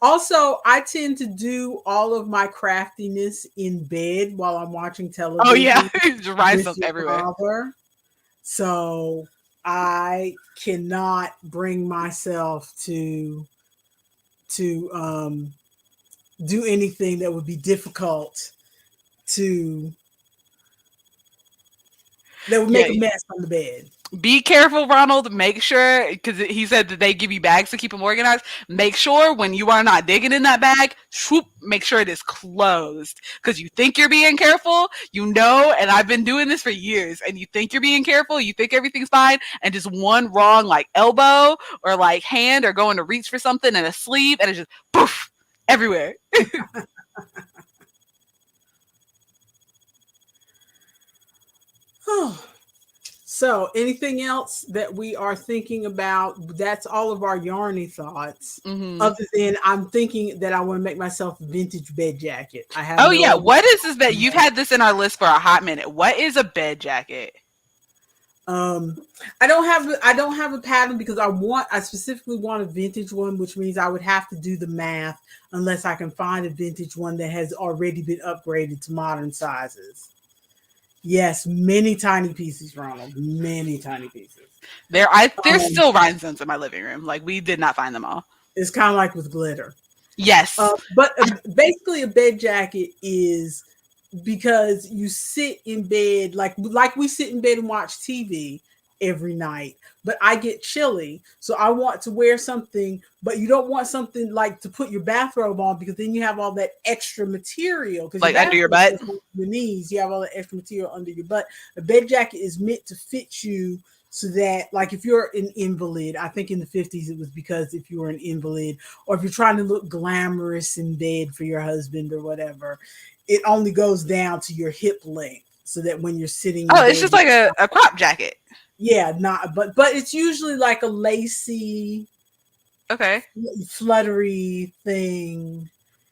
Also, I tend to do all of my craftiness in bed while I'm watching television. Oh yeah, rhinestones everywhere. Father. So I cannot bring myself to do anything that would be difficult that would make a mess on the bed. Be careful, Ronald. Make sure, because he said that they give you bags to keep them organized. Make sure when you are not digging in that bag, make sure it is closed. Because you think you're being careful, and I've been doing this for years, and you think you're being careful, you think everything's fine, and just one wrong like elbow or like hand or going to reach for something in a sleeve, and it's just poof everywhere. So, anything else that we are thinking about? That's all of our yarny thoughts. Mm-hmm. Other than I'm thinking that I want to make myself a vintage bed jacket. I have. Oh yeah, what is this bed? You've had this in our list for a hot minute. What is a bed jacket? I don't have a pattern because I specifically want a vintage one, which means I would have to do the math unless I can find a vintage one that has already been upgraded to modern sizes. Yes, many tiny pieces, Ronald. Many tiny pieces. There's still rhinestones in my living room. Like, we did not find them all. It's kind of like with glitter. Yes. But basically a bed jacket is because you sit in bed, like we sit in bed and watch TV, every night, but I get chilly. So I want to wear something, but you don't want something like to put your bathrobe on because then you have all that extra material because your Like under your bathrobe butt. goes to your knees. You have all that extra material under your butt. A bed jacket is meant to fit you so that, like, if you're an invalid, I think in the 50s it was because if you were an invalid or if you're trying to look glamorous in bed for your husband or whatever, it only goes down to your hip length so that when you're sitting in Oh, it's bed, just like a crop jacket. yeah, not, but it's usually like a lacy, Okay. fluttery thing,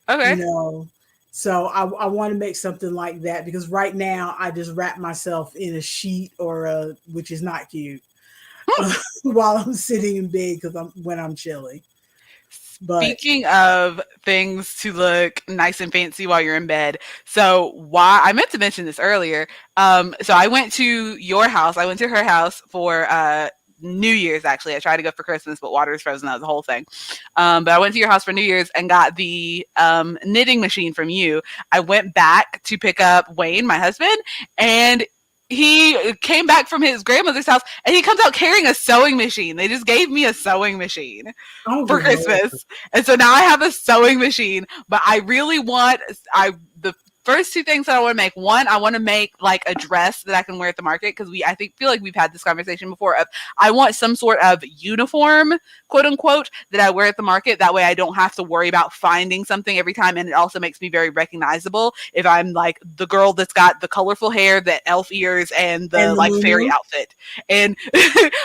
you Okay. know. So I want to make something like that because right now I just wrap myself in a sheet or a, which is not cute, while I'm sitting in bed because I'm chilly. But Speaking of things to look nice and fancy while you're in bed, so why I meant to mention this earlier. So I went to your house. I went to her house for New Year's. Actually, I tried to go for Christmas, but water was frozen. That was the whole thing. But I went to your house for New Year's and got the knitting machine from you. I went back to pick up Wayne, my husband, and he came back from his grandmother's house and he comes out carrying a sewing machine. They just gave me a sewing machine oh for Lord, Christmas. And so now I have a sewing machine, but I really want the first two things that I want to make. One, I want to make like a dress that I can wear at the market because I think feel like we've had this conversation before of I want some sort of uniform, quote unquote, that I wear at the market. That way I don't have to worry about finding something every time, and it also makes me very recognizable if I'm like the girl that's got the colorful hair, the elf ears, and the and the like fairy moo. outfit. And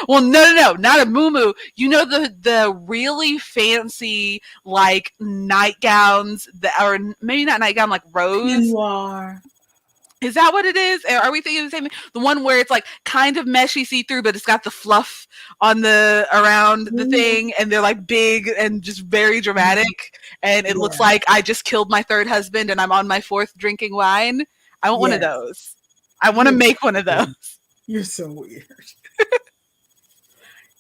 well, no, not a muumuu. You know the really fancy like nightgowns that, or maybe not nightgown, like rose. Peignoir. Is that what it is? Are we thinking the same thing? The one where it's like kind of meshy see through, but it's got the fluff on the around the Mhm. thing, and they're like big and just very dramatic. And it looks Yeah, like I just killed my third husband and I'm on my fourth drinking wine. I want one of yes. those. I want to You're make one of those. you're so weird.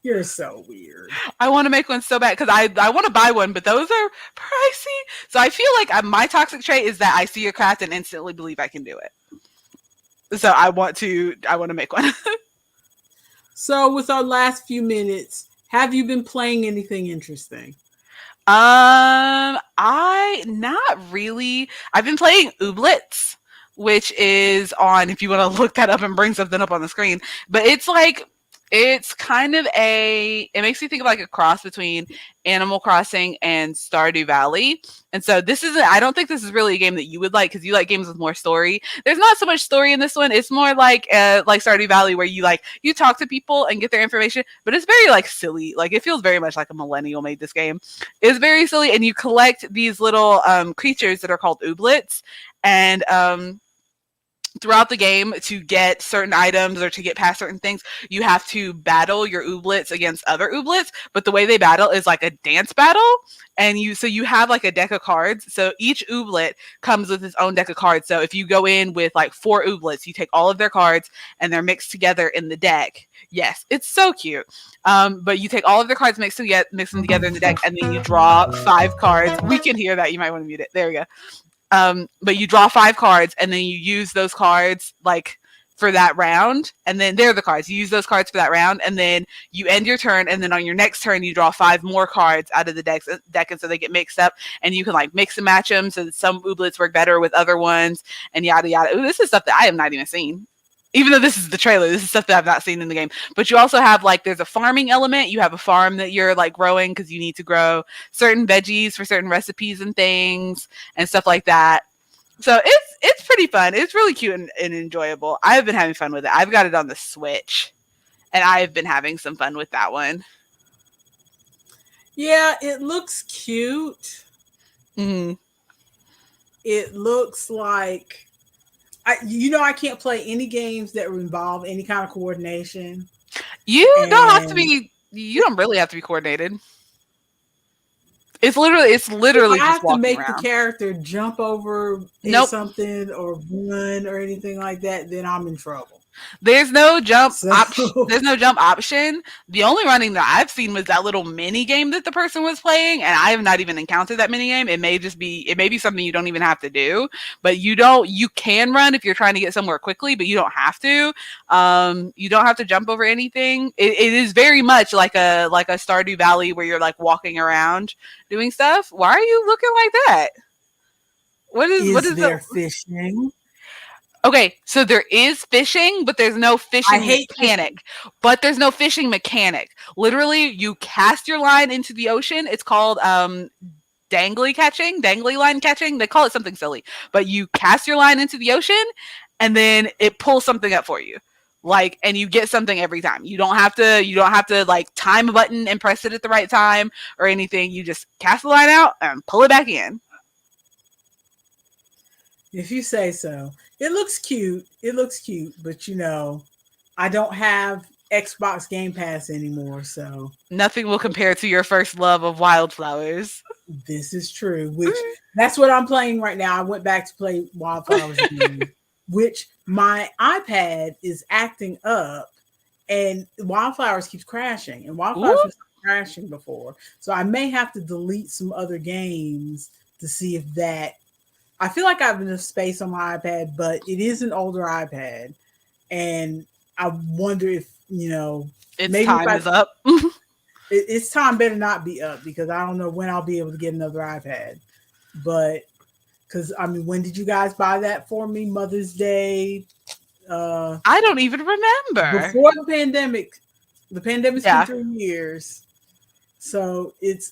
You're so weird. I want to make one so bad because I want to buy one, but those are pricey. So I feel like my toxic trait is that I see a craft and instantly believe I can do it. So I want to make one. So, with our last few minutes, have you been playing anything interesting? I not really. I've been playing Ooblets, which is on if you want to look that up and bring something up on the screen. But it's like it's kind of it makes me think of like a cross between Animal Crossing and Stardew Valley. And so this isn't I don't think this is really a game that you would like because you like games with more story. There's not so much story in this one. It's more like Stardew Valley where you talk to people and get their information, but it's very like silly. Like it feels very much like a millennial made this game. It's very silly, and you collect these little creatures that are called ooblets, and throughout the game to get certain items or to get past certain things, you have to battle your ooblets against other ooblets. But the way they battle is like a dance battle, and you have like a deck of cards. So each ooblet comes with its own deck of cards. So if you go in with like 4 ooblets, you take all of their cards and they're mixed together in the deck. Yes, it's so cute. But you take all of their cards, mix them together in the deck, and then you draw 5 cards. We can hear that. You might want to mute it. There we go. But you draw 5 cards and then you use those cards like for that round, and then they're the cards. You use those cards for that round, and then you end your turn, and then on your next turn you draw 5 more cards out of the deck, and so they get mixed up, and you can like mix and match them so that some ooblets work better with other ones, and yada yada. Ooh, this is stuff that I have not even seen. Even though this is the trailer, this is stuff that I've not seen in the game. But you also have like there's a farming element. You have a farm that you're like growing because you need to grow certain veggies for certain recipes and things and stuff like that. So it's pretty fun. It's really cute and enjoyable. I've been having fun with it. I've got it on the Switch, and I've been having some fun with that one. Yeah, it looks cute. Mm-hmm. It looks like I can't play any games that involve any kind of coordination. You don't have to And be. You don't really have to be coordinated. It's if literally I just have to walking make the around. character jump over Nope. something or run or anything like that, then I'm in trouble. There's no jump So option. There's no jump option. The only running that I've seen was that little mini game that the person was playing, and I have not even encountered that mini game. It may be something you don't even have to do, but you can run if you're trying to get somewhere quickly, but you don't have to. You don't have to jump over anything. It is very much like a Stardew Valley where you're like walking around doing stuff. Why are you looking like that? What is is the there fishing? Okay, so there is fishing, but there's no I fishing hate mechanic. fishing. But there's no fishing mechanic. Literally, you cast your line into the ocean. It's called dangly line catching. They call it something silly, but you cast your line into the ocean, and then it pulls something up for you. Like, and you get something every time. You don't have to like time a button and press it at the right time or anything. You just cast the line out and pull it back in. If you say so. It looks cute. It looks cute, but I don't have Xbox Game Pass anymore, so Nothing will compare to your first love of wildflowers. this is true. Which that's what I'm playing right now. I went back to play Wildflowers again, which my iPad is acting up, and Wildflowers keeps crashing, and Wildflowers Ooh. was crashing before, so I may have to delete some other games to see if that. I feel like I have enough space on my iPad, but it is an older iPad, and I wonder if Its maybe if time I is up. its time better not be up because I don't know when I'll be able to get another iPad. But because I mean, when did you guys buy that for me? Mother's Day. I don't even remember. Before the pandemic. The pandemic's been Yeah, 3 years, so it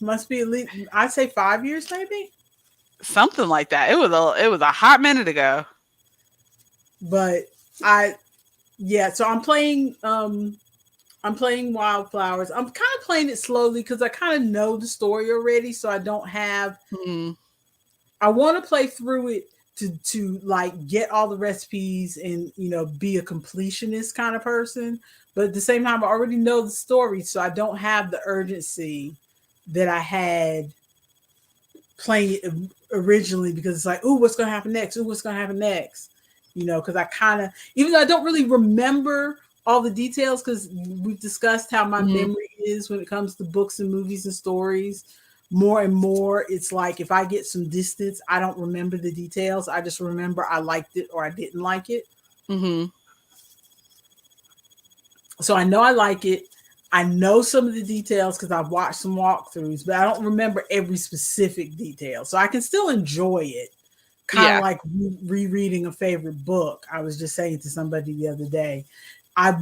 must be at least I'd say 5 years maybe. something like that. It was a hot minute ago. But I yeah, so I'm playing Wildflowers. I'm kind of playing it slowly because I kind of know the story already, so I don't have. Mm, I want to play through it to like get all the recipes and be a completionist kind of person. But at the same time, I already know the story, so I don't have the urgency that I had playing it originally because it's like, oh, what's gonna happen next? Oh, what's gonna happen next? Because I kind of, even though I don't really remember all the details, because we've discussed how my mm, memory is when it comes to books and movies and stories. More and more, it's like if I get some distance, I don't remember the details. I just remember I liked it or I didn't like it. mm-hmm. So I know I like it. I know some of the details because I've watched some walkthroughs, but I don't remember every specific detail. So I can still enjoy it. Kind of Yeah. like rereading a favorite book. I was just saying to somebody the other day, I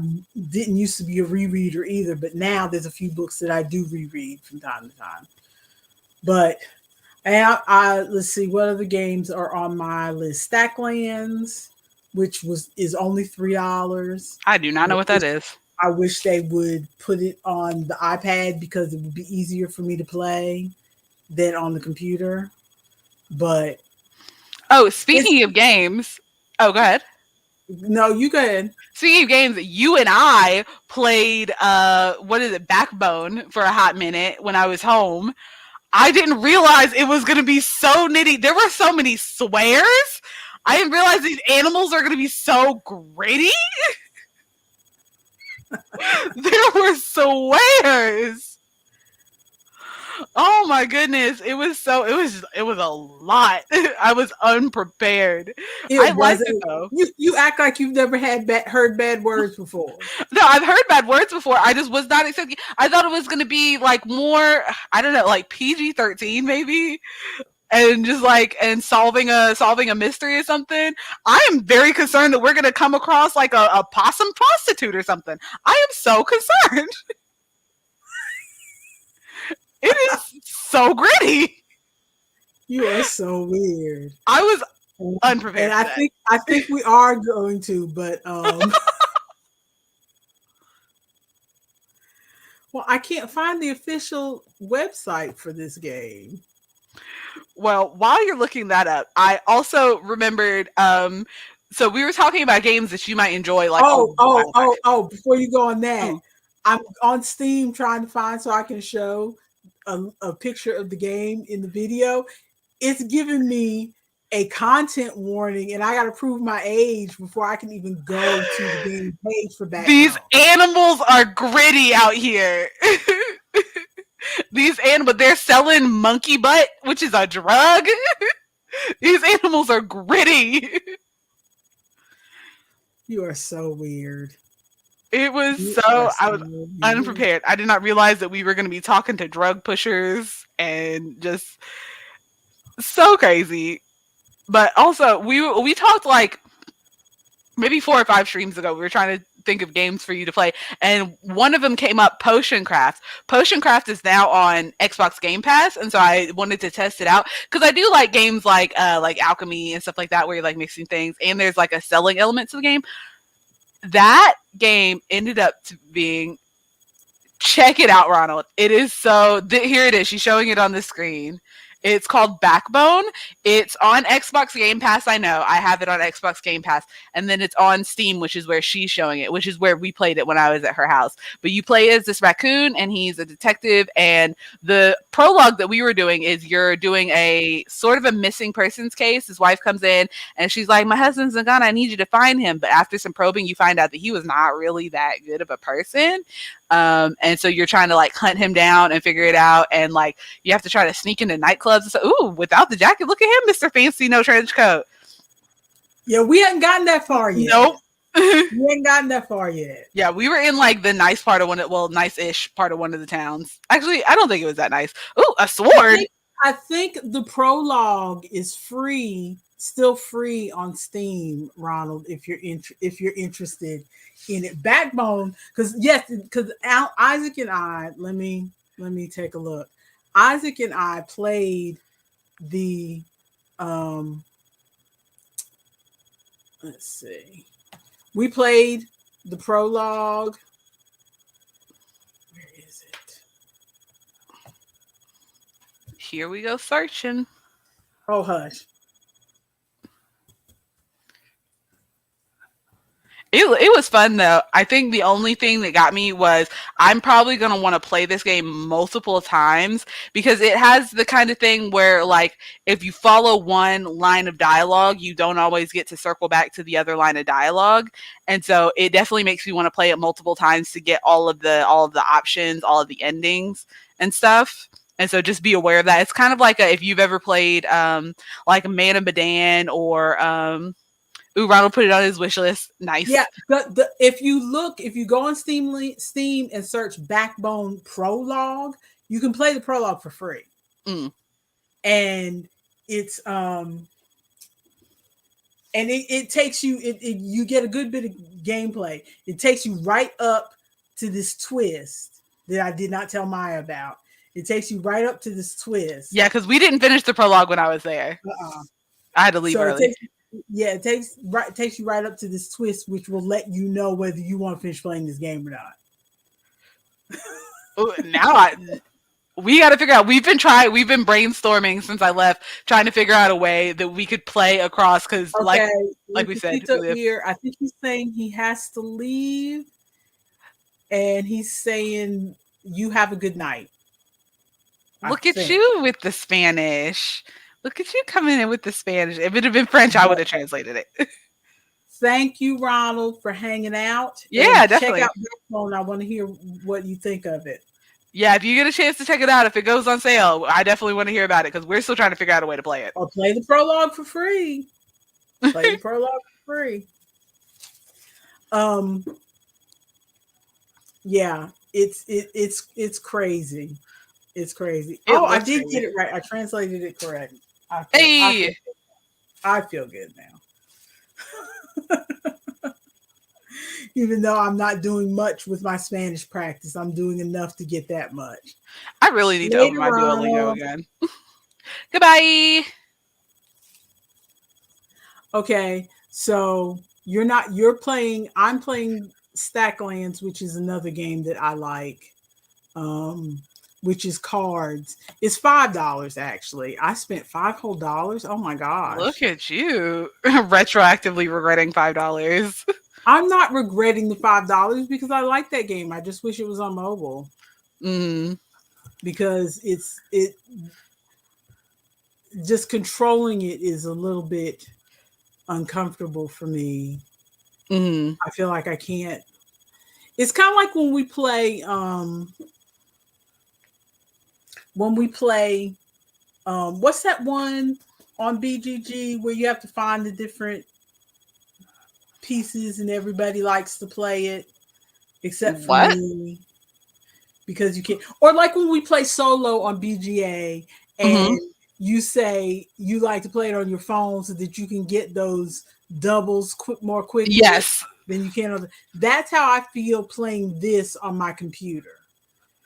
didn't used to be a rereader either, but now there's a few books that I do reread from time to time. But let's see what other games are on my list. Stacklands, which is only $3. I do not know what that is. I wish they would put it on the iPad because it would be easier for me to play than on the computer. But Oh, it's speaking of games. Oh, go ahead. no, you go ahead. Speaking of games, you and I played what is it, Backbone for a hot minute when I was home. I didn't realize it was gonna be so nitty. There were so many swears. I didn't realize these animals are gonna be so gritty. There were swears. Oh my goodness. It was a lot. I was unprepared. I It liked it wasn't. though. You act like you've never heard bad words before. No, I've heard bad words before. I just was not expecting. I thought it was going to be like more, I don't know, like PG-13 maybe, and just like and solving a mystery or something. I am very concerned that we're going to come across like a possum prostitute or something. I am so concerned. It is so gritty. You are so weird. I was And unprepared for that. I think we are going to, but well, I can't find the official website for this game. Well, while you're looking that up, I also remembered. So we were talking about games that you might enjoy, like a while back. Before you go on that, Ooh. I'm on Steam trying to find so I can show a picture of the game in the video. It's giving me a content warning, and I got to prove my age before I can even go to the game page for These Backbone. animals are gritty out here. These animals, they're selling monkey butt, which is a drug. These animals are gritty. You are so weird. It was You are so, I so was weird. unprepared. I did not realize that we were going to be talking to drug pushers and just so crazy. But also, we talked like maybe 4 or 5 streams ago. We were trying to think of games for you to play, and one of them came up, Potion Craft. Potion Craft is now on Xbox Game Pass, and so I wanted to test it out because I do like games like alchemy and stuff like that, where you're like mixing things, and there's like a selling element to the game. That game ended up to being, check it out, Ronald. It is so. Here it is. She's showing it on the screen. It's called Backbone. It's on Xbox Game Pass. I know. I have it on Xbox Game Pass. And then it's on Steam, which is where she's showing it, which is where we played it when I was at her house. But you play as this raccoon, and he's a detective. And the prologue that we were doing is you're doing a sort of a missing persons case. His wife comes in, and she's like, my husband's gone. I need you to find him. But after some probing, you find out that he was not really that good of a person. And so you're trying to like hunt him down and figure it out, and like you have to try to sneak into nightclubs. So, ooh, without the jacket, look at him, Mr. Fancy No Trench Coat. Yeah, we hadn't gotten that far yet. Nope. We hadn't gotten that far yet. Yeah, we were in like the nice part of nice-ish part of one of the towns. Actually, I don't think it was that nice. Ooh, a sword. I think the prologue is free, still free on Steam, Ronald. If you're interested in it, Backbone, because Isaac and I, let me take a look. Isaac and I played the let's see, we played the prologue. Where is it? Here we go searching. Oh, hush. It was fun though. I think the only thing that got me was I'm probably going to want to play this game multiple times because it has the kind of thing where like if you follow one line of dialogue, you don't always get to circle back to the other line of dialogue. And so it definitely makes me want to play it multiple times to get all of the options, all of the endings and stuff. And so just be aware of that. It's kind of like if you've ever played like Man of Medan or ooh, Ronald put it on his wish list. Nice. Yeah, if you go on Steam and search Backbone Prologue, you can play the prologue for free. And it's and it takes you you get a good bit of gameplay. It takes you right up to this twist that I did not tell Maya about. It takes you right up to this twist. Yeah, because we didn't finish the prologue when I was there. I had to leave early. It takes you right up to this twist, which will let you know whether you want to finish playing this game or not. Now we got to figure out. We've been brainstorming since I left, trying to figure out a way that we could play across. Because like we said, here, I think he's saying he has to leave, and he's saying you have a good night. Look at you with the Spanish. Look at you coming in with the Spanish. If it had been French, I would have translated it. Thank you, Ronald, for hanging out. Yeah, definitely. Check out Backbone. I want to hear what you think of it. Yeah, if you get a chance to check it out, if it goes on sale, I definitely want to hear about it because we're still trying to figure out a way to play it. Or play the prologue for free. Play the prologue for free. Yeah, it's crazy. It's crazy. I did get it right. I translated it correct. I feel good now. Even though I'm not doing much with my Spanish practice, I'm doing enough to get that much. I really need to open my Duolingo again. Goodbye. Okay, so I'm playing Stacklands, which is another game that I like. Which is cards. It's $5 actually. I spent $5 whole. Oh my gosh. Look at you. Retroactively regretting $5. I'm not regretting the $5 because I like that game. I just wish it was on mobile. Because just controlling it is a little bit uncomfortable for me. Mm-hmm. I feel like I can't. It's kind of like when we play what's that one on BGG where you have to find the different pieces and everybody likes to play it except for What? me because you can't. Or like when we play solo on BGA Mm-hmm. and you say you like to play it on your phone so that you can get those doubles more quickly Yes. than you can on that's how I feel playing this on my computer.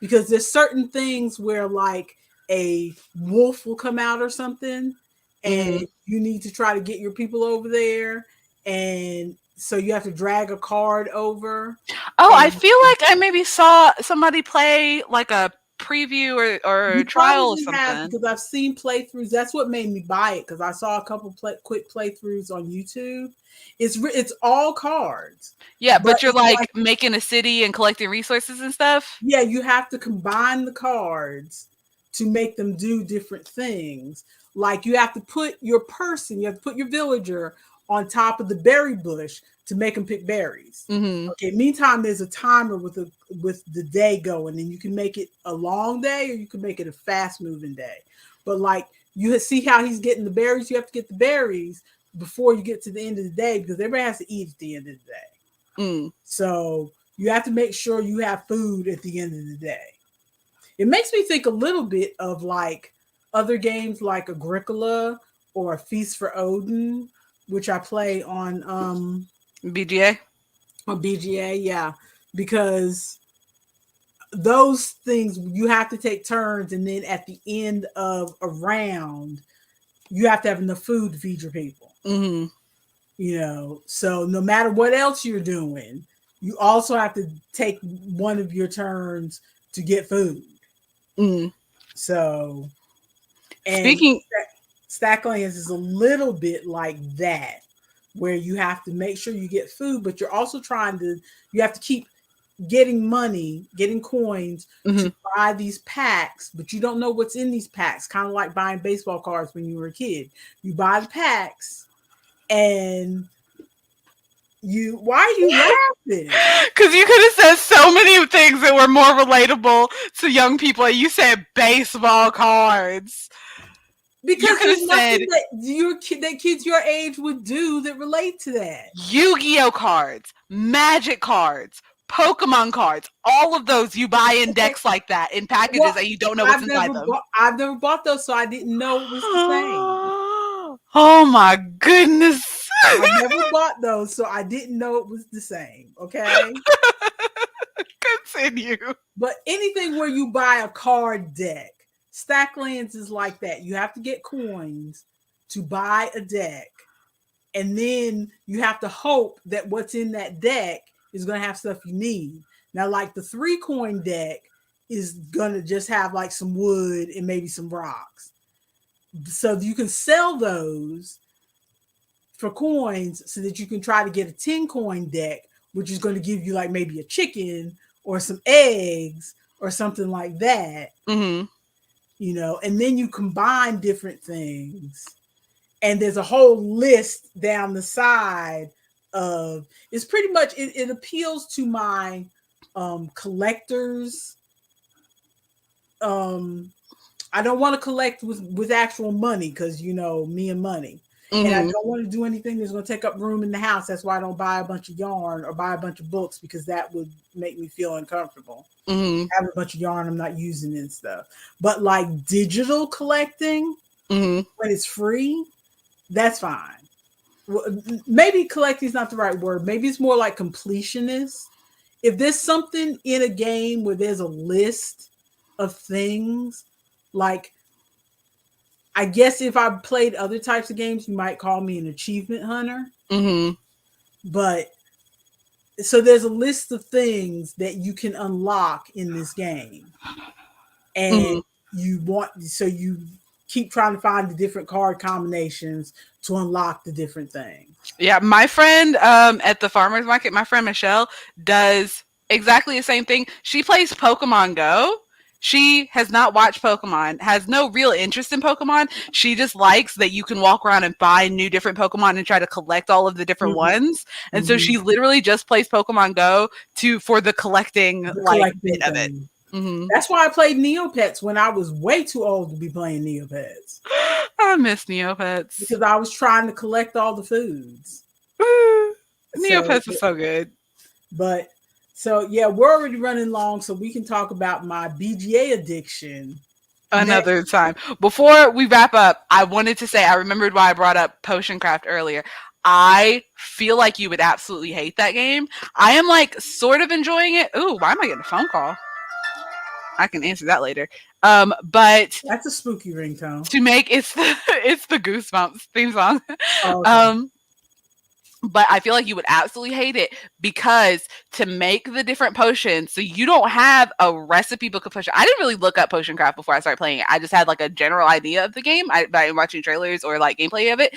Because there's certain things where like a wolf will come out or something and Mm-hmm. you need to try to get your people over there, and so you have to drag a card over. Oh, I And feel like I maybe saw somebody play like a preview or a you trial or probably have, something. because I've seen playthroughs. That's what made me buy it, because I saw a couple quick playthroughs on YouTube. It's all cards, Yeah, but but you're it's like, like making a city and collecting resources and stuff. yeah, you have to combine the cards to make them do different things. Like you have to put your person, you have to put your villager on top of the berry bush to make them pick berries. Mm-hmm. Okay. Meantime, there's a timer with the day going, and you can make it a long day or you can make it a fast moving day. But like you see how he's getting the berries, you have to get the berries before you get to the end of the day because everybody has to eat at the end of the day. Mm. So you have to make sure you have food at the end of the day. It makes me think a little bit of like other games like Agricola or Feast for Odin, which I play BGA. on BGA, yeah, because those things you have to take turns, and then at the end of a round, you have to have enough food to feed your people. Mm-hmm. So no matter what else you're doing, you also have to take one of your turns to get food. Mm. So, and Speaking. Stacklands is a little bit like that, where you have to make sure you get food, but you're also you have to keep getting money, getting coins Mm-hmm. to buy these packs, but you don't know what's in these packs. Kind of like buying baseball cards when you were a kid. You buy the packs and why are you laughing? Because you could have said so many things that were more relatable to young people. You said baseball cards. You Because could have there's said nothing that kids your age would do that relate to that. Yu-Gi-Oh cards, Magic cards, Pokemon cards. All of those you buy in Okay. decks like that in packages Well, and you don't know what's inside them. I've never bought those, so I didn't know it was the same. Oh my goodness. I've never bought those, so I didn't know it was the same. Okay. Continue. But anything where you buy a card deck, Stacklands is like that. You have to get coins to buy a deck, and then you have to hope that what's in that deck is going to have stuff you need. Now, like the 3-coin deck is going to just have like some wood and maybe some rocks. So you can sell those for coins so that you can try to get a 10-coin deck, which is going to give you like maybe a chicken or some eggs or something like that. Mm-hmm. And then you combine different things. And there's a whole list down the side of, it's pretty much, it appeals to my collectors. I don't want to collect with actual money because, me and money. Mm-hmm. And I don't want to do anything that's going to take up room in the house. That's why I don't buy a bunch of yarn or buy a bunch of books, because that would make me feel uncomfortable. Mm-hmm. I have a bunch of yarn I'm not using and stuff. But like digital collecting, Mm-hmm. when it's free, that's fine. Well, maybe collecting is not the right word. Maybe it's more like completionist. If there's something in a game where there's a list of things, like, I guess if I played other types of games, you might call me an achievement hunter. Mm-hmm. But so there's a list of things that you can unlock in this game. And you keep trying to find the different card combinations to unlock the different things. Yeah, my friend at the farmer's market, my friend Michelle, does exactly the same thing. She plays Pokemon Go. She has not watched Pokemon, has no real interest in Pokemon. She just likes that you can walk around and find new different Pokemon and try to collect all of the different Mhm. ones. And so Mhm. she literally just plays Pokemon Go for the collecting The like bit collecting of it. thing. Mm-hmm. That's why I played Neopets when I was way too old to be playing Neopets. I miss Neopets. Because I was trying to collect all the foods. So, Neopets is so good. but so yeah, we're already running long, so we can talk about my BGA addiction next. Another time. Before we wrap up, I wanted to say I remembered why I brought up Potion Craft earlier. I feel like you would absolutely hate that game. I am like sort of enjoying it. Ooh, why am I getting a phone call? I can answer that later. But That's a spooky ringtone. to make it's the Goosebumps theme song. Oh, okay. Um, but I feel like you would absolutely hate it because to make the different potions, so you don't have a recipe book of potion. I didn't really look up potion craft before I started playing it. I just had like a general idea of the game by watching trailers or like gameplay of it.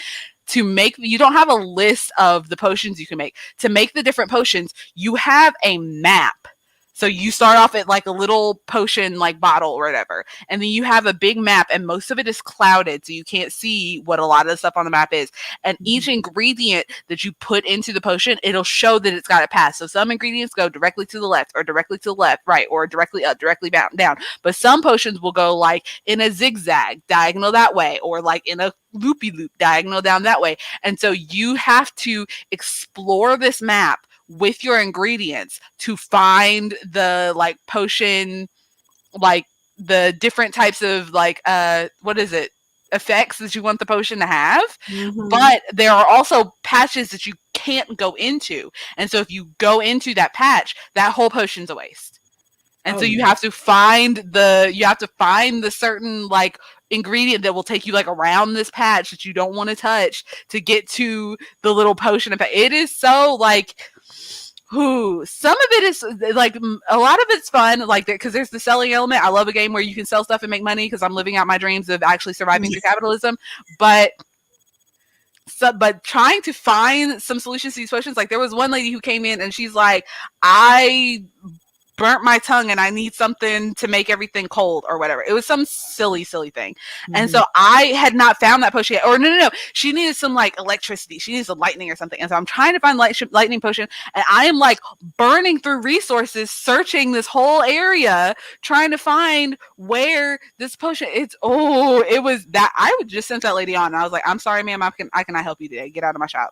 To make, you don't have a list of the potions you can make. To make the different potions, you have a map. So you start off at like a little potion like bottle or whatever, and then you have a big map, and most of it is clouded, so you can't see what a lot of the stuff on the map is. And each ingredient that you put into the potion, it'll show that it's got a path. So some ingredients go directly to the left, or directly to the left, right, or directly up, directly down. But some potions will go like in a zigzag, diagonal that way, or like in a loopy loop, diagonal down that way. And so you have to explore this map with your ingredients to find the like potion, like the different types of like what is it, effects that you want the potion to have. Mm-hmm. But there are also patches that you can't go into, and so if you go into that patch, that whole potion's a waste. And Oh so you no. have to find the certain like ingredient that will take you like around this patch that you don't want to touch to get to the little potion. It is so like, who some of it is like a lot of it's fun like that because there's the selling element. I love a game where you can sell stuff and make money because I'm living out my dreams of actually surviving through capitalism. But but trying to find some solutions to these potions, like there was one lady who came in and she's like, I burnt my tongue and I need something to make everything cold or whatever. It was some silly thing. And Mm-hmm. so I had not found that potion yet. Or no. She needed some like electricity. She needed some lightning or something. And so I'm trying to find lightning potion. And I am like burning through resources, searching this whole area, trying to find where this potion. It was that I would just sent that lady on. And I was like, I'm sorry, ma'am. I cannot help you today. Get out of my shop.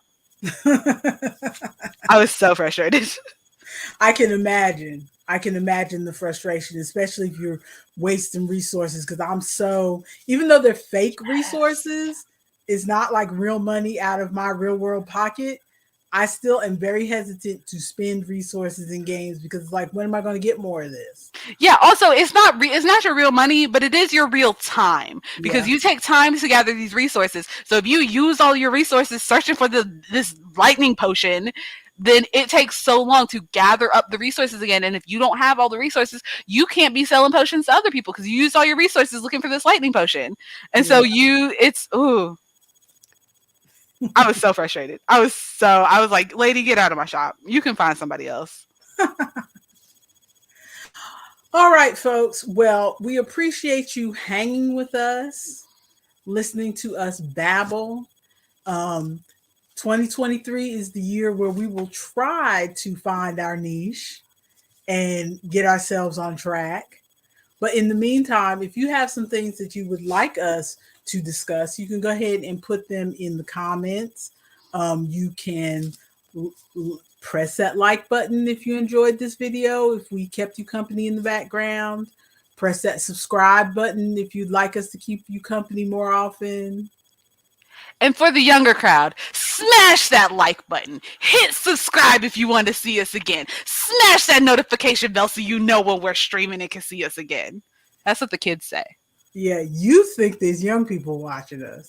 I was so frustrated. I can imagine. I can imagine the frustration, especially if you're wasting resources. Because I'm so, even though they're fake resources, it's not like real money out of my real world pocket. I still am very hesitant to spend resources in games because it's like, when am I going to get more of this? Yeah. Also, it's not your real money, but it is your real time because Yeah. you take time to gather these resources. So if you use all your resources searching for this lightning potion, then it takes so long to gather up the resources again. And if you don't have all the resources, you can't be selling potions to other people because you used all your resources looking for this lightning potion. And so Yeah. ooh, I was so frustrated. I was like, lady, get out of my shop. You can find somebody else. All right, folks. Well, we appreciate you hanging with us, listening to us babble. Um, 2023 is the year where we will try to find our niche and get ourselves on track. But in the meantime, if you have some things that you would like us to discuss, you can go ahead and put them in the comments. You can press that like button if you enjoyed this video, if we kept you company in the background. Press that subscribe button if you'd like us to keep you company more often. And for the younger crowd, smash that like button. Hit subscribe if you want to see us again. Smash that notification bell so you know when we're streaming and can see us again. That's what the kids say. Yeah, you think there's young people watching us.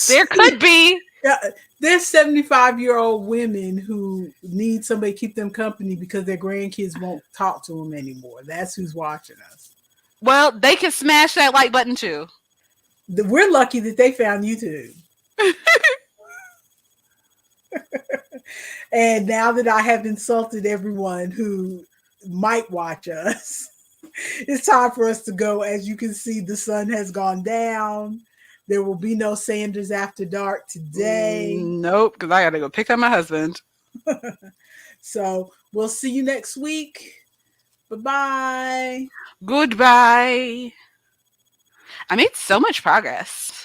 There could be. Yeah, there's 75-year-old women who need somebody to keep them company because their grandkids won't talk to them anymore. That's who's watching us. Well, they can smash that like button too. We're lucky that they found YouTube. And now that I have insulted everyone who might watch us, It's time for us to go. As you can see, the sun has gone down. There will be no Sanders after dark today. Nope, because I gotta go pick up my husband. So we'll see you next week. Bye bye. Goodbye. I made so much progress.